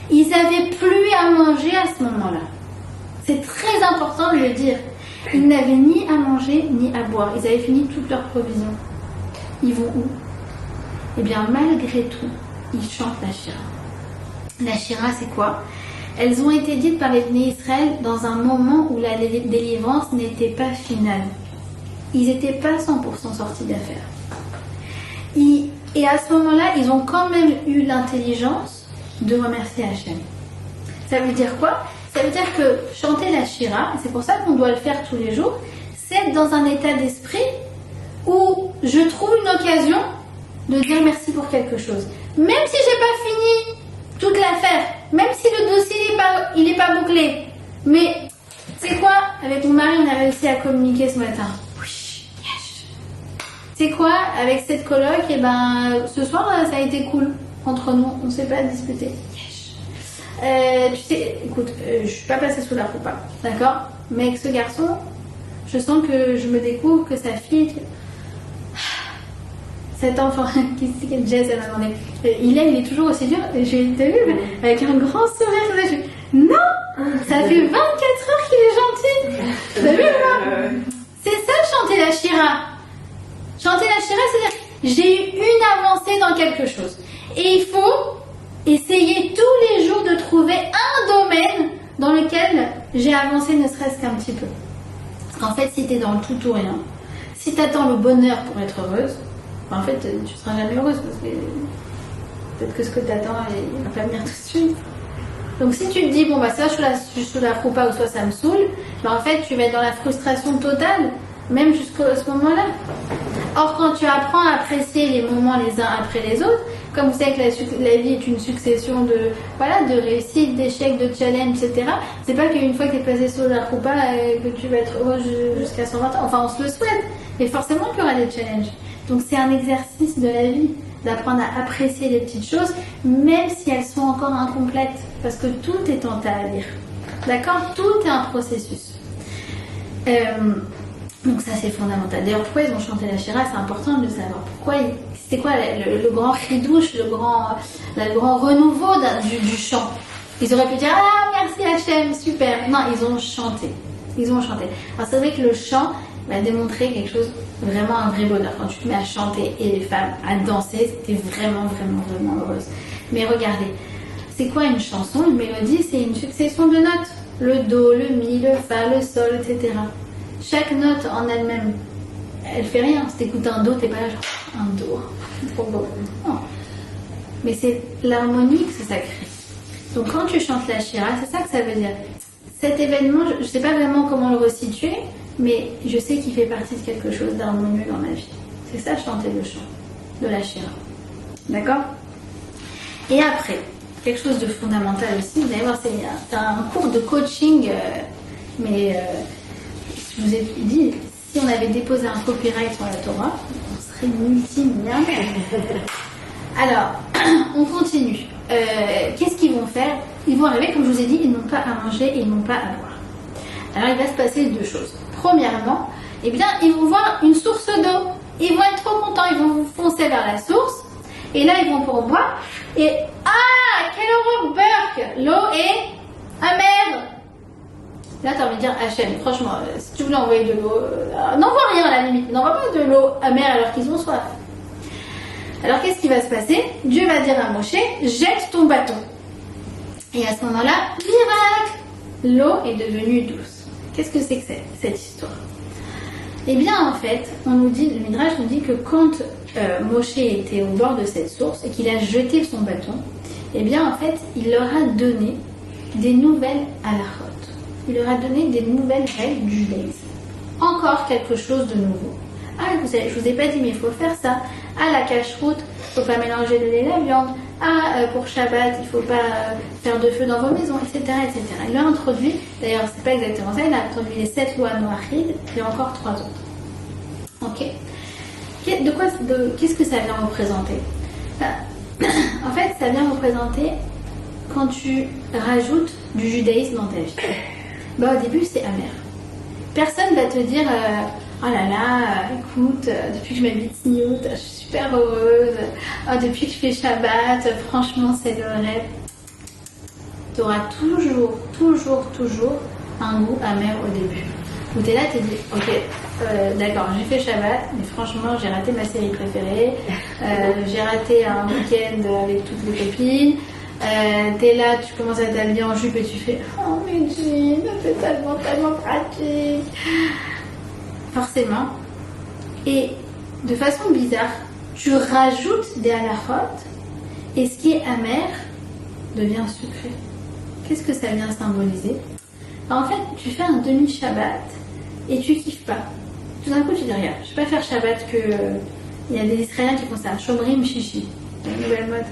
Ils n'avaient plus à manger à ce moment-là. C'est très important de le dire. Ils n'avaient ni à manger ni à boire. Ils avaient fini toutes leurs provisions. Ils vont où? Eh bien, malgré tout, ils chantent la Shira. La Shira, c'est quoi? elles ont été dites par les Bnei Israël dans un moment où la délivrance n'était pas finale. Ils n'étaient pas 100% sortis d'affaire. Et à ce moment-là, ils ont quand même eu l'intelligence de remercier Hachem. Ça veut dire quoi? Ça veut dire que chanter la Shira, c'est pour ça qu'on doit le faire tous les jours, c'est être dans un état d'esprit où je trouve une occasion de dire merci pour quelque chose. Même si j'ai pas fini toute l'affaire, même si le dossier il est pas bouclé, mais c'est quoi? Avec mon mari, on a réussi à communiquer ce matin. C'est quoi? Avec cette coloc, et ce soir, ça a été cool entre nous, on s'est pas disputé. Tu sais, écoute, je suis pas passée sous la roupa, d'accord? Mais avec ce garçon, je sens que je me découvre que sa fille, cet enfant, Jess, elle m'a demandé, il est toujours aussi dur. Et j'ai vu avec un grand sourire. Je dis, non, ça fait 24 heures qu'il est gentil. T'as vu là? C'est ça chanter la Shira. Chanter la Shira, c'est-à-dire j'ai eu une avancée dans quelque chose. Et il faut essayer tous les jours de trouver un domaine dans lequel j'ai avancé ne serait-ce qu'un petit peu. Parce qu'en fait, si t'es dans le tout ou rien, si t'attends le bonheur pour être heureuse, en fait, tu seras jamais heureuse parce que peut-être que ce que t'attends, il va pas venir tout de suite. Donc si tu te dis, bon ça, je suis sous la roupa ou soit ça me saoule, en fait, tu vas être dans la frustration totale, même jusqu'à ce moment-là. Or, quand tu apprends à apprécier les moments les uns après les autres, comme vous savez que la vie est une succession de réussites, d'échecs, de challenges, etc. C'est pas qu'une fois que tu es passé sur la roupa que tu vas être heureux jusqu'à 120 ans. Enfin, on se le souhaite. Mais forcément qu'il y aura des challenges. Donc, c'est un exercice de la vie d'apprendre à apprécier les petites choses, même si elles sont encore incomplètes. Parce que tout est en tas à lire. D'accord? Tout est un processus. Donc ça c'est fondamental. D'ailleurs pourquoi ils ont chanté la Shira, c'est important de le savoir. C'était quoi le grand chidouche, le grand renouveau du chant. Ils auraient pu dire ah merci Hachem, super. Non, ils ont chanté. Alors c'est vrai que le chant va démontrer quelque chose, vraiment un vrai bonheur. Quand tu te mets à chanter et les femmes à danser, c'était vraiment heureuse. Mais regardez, c'est quoi une chanson? Une mélodie, c'est une succession de notes. Le do, le mi, le fa, le sol, etc. Chaque note en elle-même, elle fait rien. Si t'écoutes un do, t'es pas là genre un do, trop beau. Non. Mais c'est l'harmonie que ça crée. Donc quand tu chantes la Shira, c'est ça que ça veut dire. Cet événement, je sais pas vraiment comment le resituer, mais je sais qu'il fait partie de quelque chose d'harmonieux dans ma vie. C'est ça chanter le chant de la Shira. D'accord? Et après, quelque chose de fondamental aussi, vous allez voir, c'est un cours de coaching, mais je vous ai dit, si on avait déposé un copyright sur la Torah, on serait multimilliardaire. Alors, on continue. Qu'est-ce qu'ils vont faire? Ils vont arriver, comme je vous ai dit, ils n'ont pas à manger et ils n'ont pas à boire. Alors, il va se passer deux choses. Premièrement, eh bien, ils vont voir une source d'eau. Ils vont être trop contents, ils vont foncer vers la source. Et là, ils vont pour boire. Et quelle horreur, Burke! L'eau est amère. Là, tu as envie de dire, Hachem, franchement, si tu voulais envoyer de l'eau, n'envoie rien à la limite, n'envoie pas de l'eau amère alors qu'ils ont soif. Alors, qu'est-ce qui va se passer? Dieu va dire à Moshe, jette ton bâton. Et à ce moment-là, miracle! L'eau est devenue douce. Qu'est-ce que c'est que cette histoire? Eh bien, en fait, le Midrash nous dit que quand Moshe était au bord de cette source et qu'il a jeté son bâton, eh bien, en fait, il leur a donné des nouvelles halachot. Il leur a donné des nouvelles règles du judaïsme. Encore quelque chose de nouveau. Je vous ai pas dit, mais il faut faire ça. La cache-route, il ne faut pas mélanger le lait et la viande. Pour Shabbat, il ne faut pas faire de feu dans vos maisons, etc., etc. Il a introduit, d'ailleurs, c'est pas exactement ça, il a introduit les 7 lois noachides et encore 3 autres. Ok. Qu'est-ce que ça vient représenter? En fait, ça vient représenter quand tu rajoutes du judaïsme dans ta vie. Au début, c'est amer. Personne va te dire oh là là, écoute, depuis que je m'habille tzniout, je suis super heureuse. Depuis que je fais Shabbat, franchement, c'est le rêve. Tu auras toujours un goût amer au début. Où tu es là, tu te dis ok, d'accord, j'ai fait Shabbat, mais franchement, j'ai raté ma série préférée. J'ai raté un week-end avec toutes les copines. T'es là, tu commences à t'habiller en jupe et tu fais oh mais jean, c'est tellement pratique. Forcément. Et de façon bizarre, tu rajoutes des halachot et ce qui est amer devient sucré. Qu'est-ce que ça vient symboliser? En fait, tu fais un demi-Shabbat et tu kiffes pas. Tout d'un coup, tu dis regarde, je vais pas faire Shabbat que... Il y a des Israéliens qui font ça, Shomrim Shishi. C'est une nouvelle mode.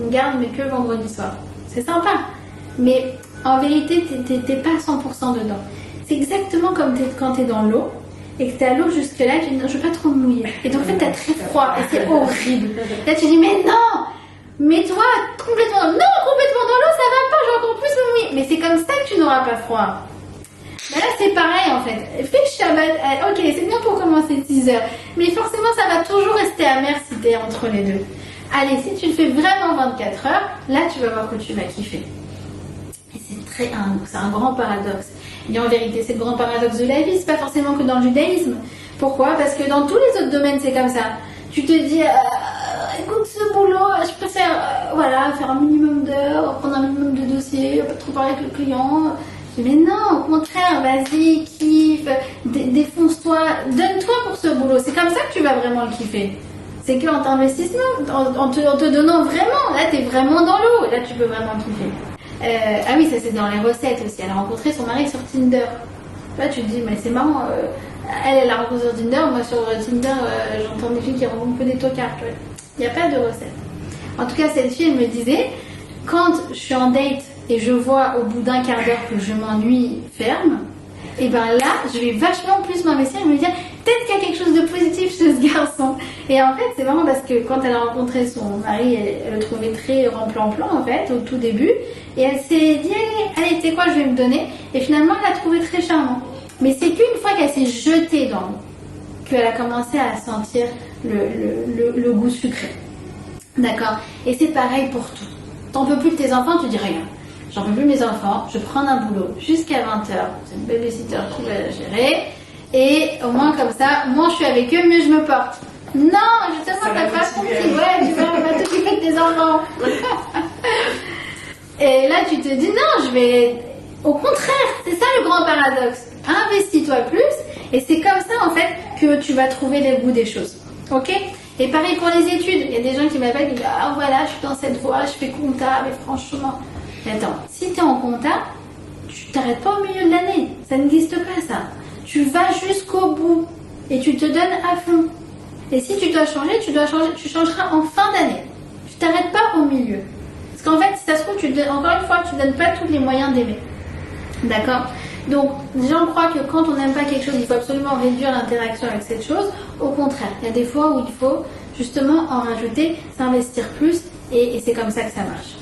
On garde mais que vendredi soir. C'est sympa. Mais en vérité, t'es pas 100% dedans. C'est exactement comme quand t'es dans l'eau et que t'es à l'eau jusque là, tu dis non, je veux pas trop me mouiller. Et donc en fait, t'as très froid et c'est horrible. Là, tu dis mais non, mets-toi complètement dans l'eau, ça va pas, je vais encore plus me mouiller. Mais c'est comme ça que tu n'auras pas froid. Ben là, c'est pareil en fait. Fais le Shabbat, ok, c'est bien pour commencer 6 heures. Mais forcément, ça va toujours rester amer si t'es entre les deux. Allez, si tu le fais vraiment 24 heures, là, tu vas voir que tu vas kiffer. Et c'est un grand paradoxe. Et en vérité, c'est le grand paradoxe de la vie, c'est pas forcément que dans le judaïsme. Pourquoi? Parce que dans tous les autres domaines, c'est comme ça. Tu te dis, écoute, ce boulot, je préfère faire un minimum d'heures, prendre un minimum de dossiers, pas trop parler avec le client. Mais non, au contraire, vas-y, kiffe, défonce-toi, donne-toi pour ce boulot. C'est comme ça que tu vas vraiment le kiffer. C'est qu'en t'investissant, en te donnant vraiment, là t'es vraiment dans l'eau, et là tu peux vraiment kiffer. Ah oui, ça c'est dans les recettes aussi. Elle a rencontré son mari sur Tinder. Là tu te dis, mais c'est marrant, elle a rencontré sur Tinder, moi sur Tinder, j'entends des filles qui rencontrent que des tocards. Il n'y a pas de recette. En tout cas, cette fille, elle me disait, quand je suis en date et je vois au bout d'un quart d'heure que je m'ennuie ferme, et ben là, je vais vachement plus m'investir et me dire peut-être qu'il y a quelque chose de positif chez ce garçon. Et en fait, c'est vraiment parce que quand elle a rencontré son mari, elle le trouvait très remplan-plan en fait, au tout début. Et elle s'est dit, allez, tu sais quoi, je vais me donner. Et finalement, elle l'a trouvé très charmant. Mais c'est qu'une fois qu'elle s'est jetée dans l'eau, qu'elle a commencé à sentir le goût sucré. D'accord? Et c'est pareil pour tout. T'en peux plus de tes enfants, tu dis rien. J'en peux plus de mes enfants, je prends un boulot jusqu'à 20h, c'est une babysitter qui va gérer, et au moins comme ça, moins je suis avec eux, mieux je me porte. Non, justement, t'as pas compris, ouais, tu vas t'occuper de tes enfants. Et là, tu te dis, non, je vais... Au contraire, c'est ça le grand paradoxe. Investis-toi plus, et c'est comme ça, en fait, que tu vas trouver le goût des choses. Ok? Et pareil pour les études, il y a des gens qui m'appellent et disent, ah voilà, je suis dans cette voie, je fais compta, mais franchement... Mais attends, si tu es en compta, tu t'arrêtes pas au milieu de l'année. Ça n'existe pas ça. Tu vas jusqu'au bout et tu te donnes à fond. Et si tu dois changer, tu changeras en fin d'année. Tu t'arrêtes pas au milieu. Parce qu'en fait, si ça se trouve, encore une fois, tu donnes pas tous les moyens d'aimer. D'accord? Donc, les gens croient que quand on n'aime pas quelque chose, il faut absolument réduire l'interaction avec cette chose. Au contraire, il y a des fois où il faut justement en rajouter, s'investir plus et c'est comme ça que ça marche.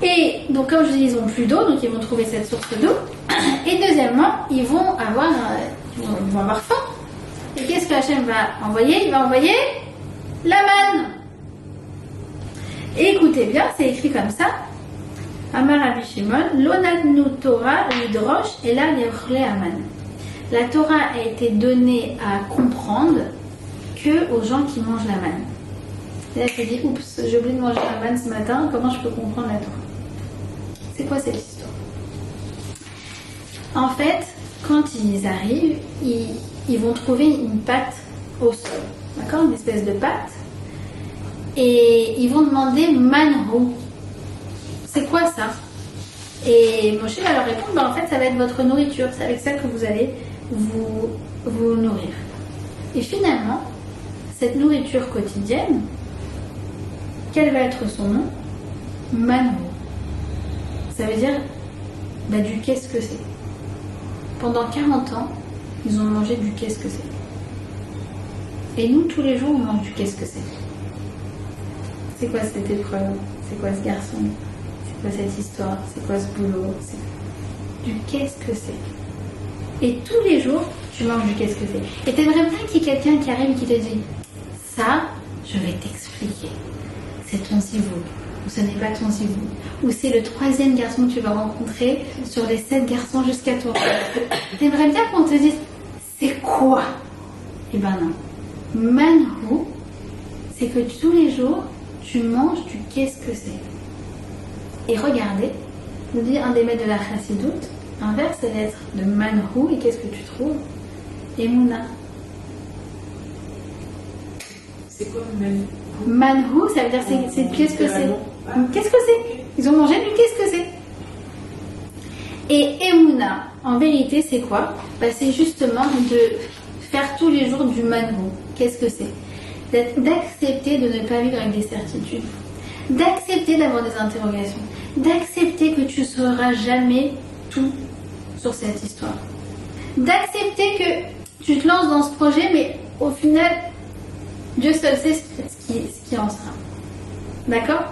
Et donc comme je dis, ils n'ont plus d'eau, donc ils vont trouver cette source d'eau. Et deuxièmement, ils vont avoir faim. Et qu'est-ce que Hachem va envoyer? Il va envoyer la manne. Et écoutez bien, c'est écrit comme ça. Amar Rabbi Shimon, Lonadnu Torah lidrosh et là l'irchle aman. La Torah a été donnée à comprendre que aux gens qui mangent la manne. Et là, je me dis, oups, j'ai oublié de manger la manne ce matin, comment je peux comprendre la Torah? C'est quoi cette histoire? En fait, quand ils arrivent, ils vont trouver une pâte au sol, d'accord? Une espèce de pâte. Et ils vont demander manrou. C'est quoi ça? Et Moshe va leur répondre, en fait, ça va être votre nourriture. C'est avec ça que vous allez vous nourrir. Et finalement, cette nourriture quotidienne, quel va être son nom? Manrou. Ça veut dire du qu'est-ce que c'est. Pendant 40 ans, ils ont mangé du qu'est-ce que c'est. Et nous, tous les jours, on mange du qu'est-ce que c'est. C'est quoi cette épreuve? C'est quoi ce garçon? C'est quoi cette histoire? C'est quoi ce boulot? C'est du qu'est-ce que c'est. Et tous les jours, tu manges du qu'est-ce que c'est. Et t'aimerais bien qu'il y ait quelqu'un qui arrive et qui te dit, ça, je vais t'expliquer. C'est ton zivou. Ou ce n'est pas ton zivou. Ou c'est le 3e garçon que tu vas rencontrer sur les 7 garçons jusqu'à toi. T'aimerais bien qu'on te dise, c'est quoi? Eh ben non. Manrou, c'est que tous les jours, tu manges du qu'est-ce que c'est. Et regardez, nous dit un des maîtres de la Chassidoute, inverse les lettres de Manhu, et qu'est-ce que tu trouves? Emouna. C'est quoi Manhu? Manhu, ça veut dire qu'est-ce que c'est? Qu'est-ce que c'est? Ils ont mangé, mais qu'est-ce que c'est? Et Emouna, en vérité, c'est quoi? C'est justement de faire tous les jours du Manhu. Qu'est-ce que c'est? D'accepter de ne pas vivre avec des certitudes. D'accepter d'avoir des interrogations. D'accepter que tu ne sauras jamais tout sur cette histoire. D'accepter que tu te lances dans ce projet, mais au final, Dieu seul sait ce qui en sera. D'accord?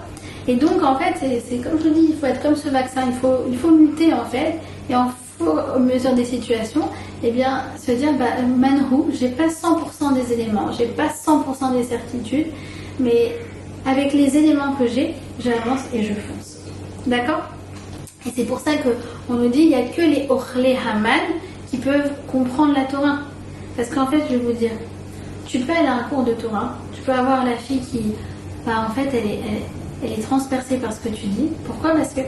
Et donc, en fait, c'est comme je dis, il faut être comme ce vaccin. Il faut lutter, en fait. Et au mesure des situations, eh bien, se dire, Manhu, j'ai pas 100% des éléments, j'ai pas 100% des certitudes, mais avec les éléments que j'ai, j'avance et je fonce. D'accord? Et c'est pour ça qu'on nous dit, il n'y a que les Ochlé Haman qui peuvent comprendre la Torah. Parce qu'en fait, je vais vous dire, tu peux aller à un cours de Torah, tu peux avoir la fille qui, en fait, elle est transpercée par ce que tu dis. Pourquoi? Parce que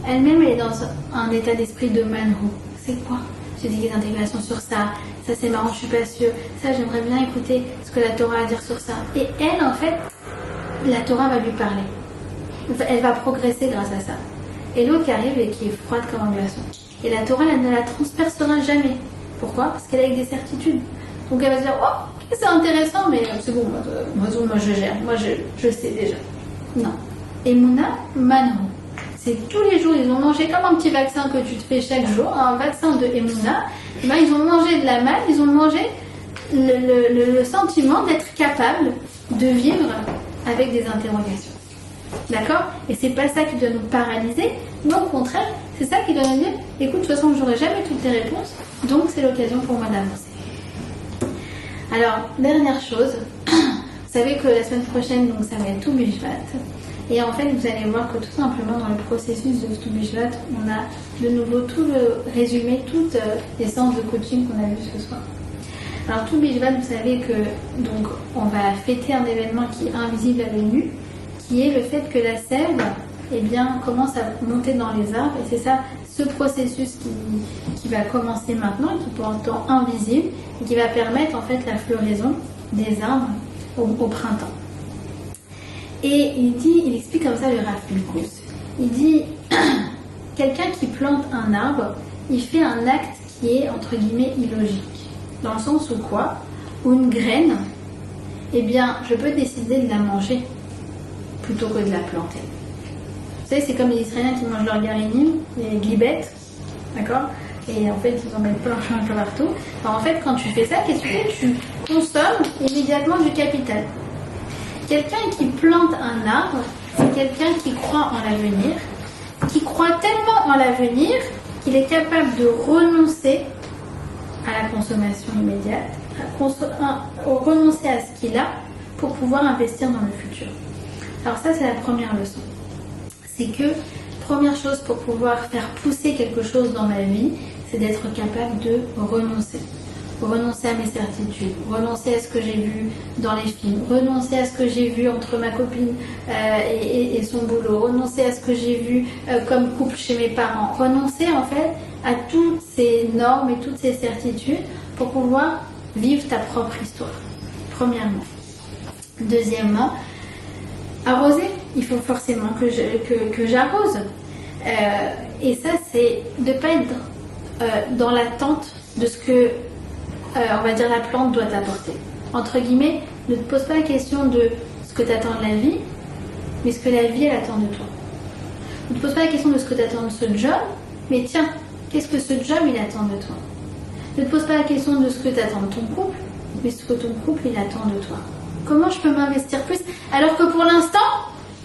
elle-même, elle est dans un état d'esprit de Manhu. C'est quoi? J'ai dit des intégrations sur ça c'est marrant, je suis pas sûre, ça j'aimerais bien écouter ce que la Torah a à dire sur ça. Et elle, en fait, la Torah va lui parler. Elle va progresser grâce à ça. Et l'autre qui arrive et qui est froide comme un glaçon. Et la Torah, elle ne la transpercera jamais. Pourquoi? Parce qu'elle a avec des certitudes. Donc elle va se dire, oh, c'est intéressant, mais c'est bon, moi je gère, moi je sais déjà. Non. Emouna, Manhu. C'est tous les jours, ils ont mangé comme un petit vaccin que tu te fais chaque jour, un vaccin de Emouna. Ils ont mangé de la manne, ils ont mangé le sentiment d'être capable de vivre avec des interrogations. D'accord? Et c'est pas ça qui doit nous paralyser, mais au contraire, c'est ça qui doit nous dire, écoute, de toute façon, j'aurai jamais toutes les réponses, donc c'est l'occasion pour moi d'avancer. Alors, dernière chose, vous savez que la semaine prochaine, donc ça va être tout Bishvat. Et en fait, vous allez voir que tout simplement dans le processus de tout Bishvat, on a de nouveau tout le résumé, toutes les séances de coaching qu'on a vues ce soir. Alors tout Bishvat, vous savez que donc on va fêter un événement qui est invisible à l'œil nu, qui est le fait que la sève, eh bien, commence à monter dans les arbres. Et c'est ça, ce processus qui va commencer maintenant, qui est pour un temps invisible, et qui va permettre en fait la floraison des arbres au printemps. Et il explique comme ça le Rav Pinkus. Il dit, quelqu'un qui plante un arbre, il fait un acte qui est entre guillemets illogique. Dans le sens où quoi? Où une graine, eh bien, je peux décider de la manger plutôt que de la planter. Vous savez, c'est comme les Israéliens qui mangent leur garinim, les glibettes, d'accord? Et en fait, ils en mettent plein partout. Alors, en fait, quand tu fais ça, qu'est-ce que tu fais? Tu consommes immédiatement du capital. Quelqu'un qui plante un arbre, c'est quelqu'un qui croit en l'avenir, qui croit tellement en l'avenir qu'il est capable de renoncer à la consommation immédiate, renoncer à ce qu'il a pour pouvoir investir dans le futur. Alors ça, c'est la première leçon. C'est que, première chose pour pouvoir faire pousser quelque chose dans ma vie, c'est d'être capable de renoncer. Renoncer à mes certitudes, renoncer à ce que j'ai vu dans les films, renoncer à ce que j'ai vu entre ma copine et son boulot, renoncer à ce que j'ai vu comme couple chez mes parents, renoncer en fait à toutes ces normes et toutes ces certitudes pour pouvoir vivre ta propre histoire, premièrement. Deuxièmement, arroser, il faut forcément que j'arrose. Et ça, c'est de ne pas être dans l'attente de ce que on va dire la plante doit t'apporter. Entre guillemets, ne te pose pas la question de ce que tu attends de la vie, mais ce que la vie elle attend de toi. Ne te pose pas la question de ce que tu attends de ce job, mais tiens, qu'est-ce que ce job il attend de toi. Ne te pose pas la question de ce que tu attends de ton couple, mais ce que ton couple il attend de toi. Comment je peux m'investir plus alors que pour l'instant,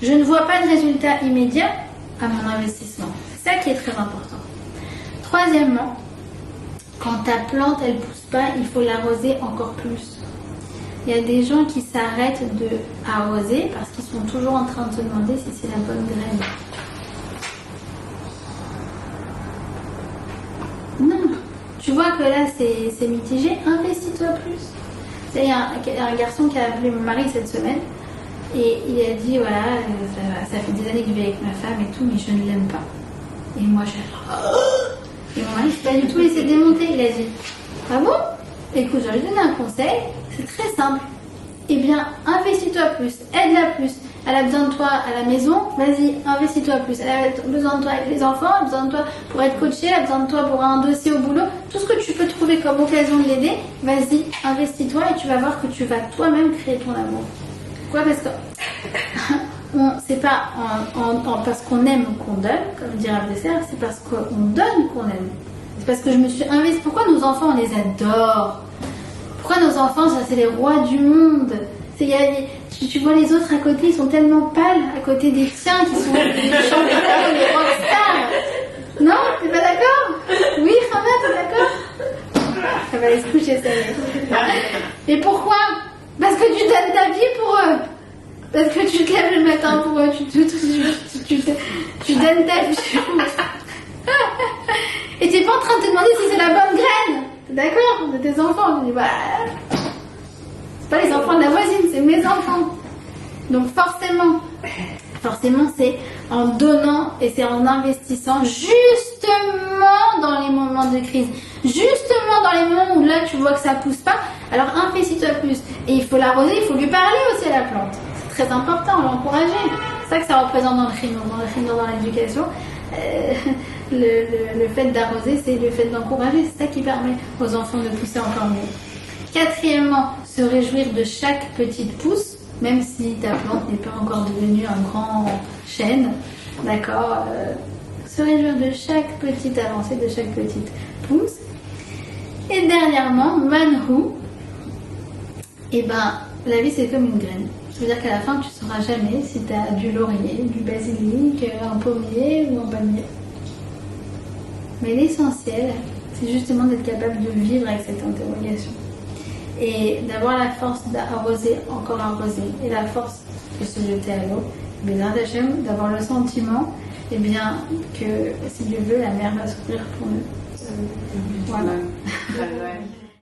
je ne vois pas de résultat immédiat à mon investissement. C'est ça qui est très important. Troisièmement, quand ta plante elle pousse pas, il faut l'arroser encore plus. Il y a des gens qui s'arrêtent de arroser parce qu'ils sont toujours en train de se demander si c'est la bonne graine. Non, tu vois que là c'est mitigé, investis-toi plus. Il y a un garçon qui a appelé mon mari cette semaine Et il a dit, voilà, ça fait des années que je vis avec ma femme et tout, mais je ne l'aime pas. Et moi, et mon mari, je n'ai pas du tout laissé démonter. Il a dit, ah bon? Écoute, je vais lui donner un conseil, c'est très simple. Eh bien, investis-toi plus, aide-la plus. Elle a besoin de toi à la maison, vas-y, investis-toi plus. Elle a besoin de toi avec les enfants, elle a besoin de toi pour être coachée, elle a besoin de toi pour un dossier au boulot. Tout ce que tu peux trouver comme occasion de l'aider, vas-y, investis-toi et tu vas voir que tu vas toi-même créer ton amour. Pourquoi? Parce que c'est pas parce qu'on aime qu'on donne, comme dirait le dessert, c'est parce qu'on donne qu'on aime. C'est parce que je me suis investie. Pourquoi nos enfants, on les adore? Pourquoi nos enfants, ça c'est les rois du monde? Tu vois les autres à côté, ils sont tellement pâles à côté des tiens qui sont les champions, les rockstars. Non? T'es pas d'accord? Oui, Rama, t'es d'accord? Elle va aller se coucher, ça y est. Et pourquoi? Parce que tu donnes ta vie pour eux. Parce que tu te lèves le matin pour eux. Tu donnes ta vie. Et t'es pas en train de te demander si c'est la bonne graine. T'es d'accord? De tes enfants. Tu dis, bah, c'est pas les enfants de la voisine, c'est mes enfants. Donc forcément, c'est en donnant et c'est en investissant justement dans les moments de crise. Justement dans les moments où là tu vois que ça pousse pas, alors investis-toi plus. Et il faut l'arroser, il faut lui parler aussi à la plante. C'est très important, l'encourager. C'est ça que ça représente dans le chino, dans l'éducation. Le fait d'arroser, c'est le fait d'encourager. C'est ça qui permet aux enfants de pousser encore mieux. Quatrièmement, se réjouir de chaque petite pousse, même si ta plante n'est pas encore devenue un grand chêne, d'accord, se réjouir de chaque petite avancée, de chaque petite pousse. Et dernièrement, manhu, et ben, la vie c'est comme une graine. Ça veut dire qu'à la fin, tu ne sauras jamais si tu as du laurier, du basilic, un pommier ou un palmier. Mais l'essentiel, c'est justement d'être capable de vivre avec cette interrogation. Et d'avoir la force d'arroser, encore arroser, et la force de se jeter à l'eau, mais d'avoir le sentiment, eh bien, que si Dieu veut, la mer va s'ouvrir pour nous. Voilà.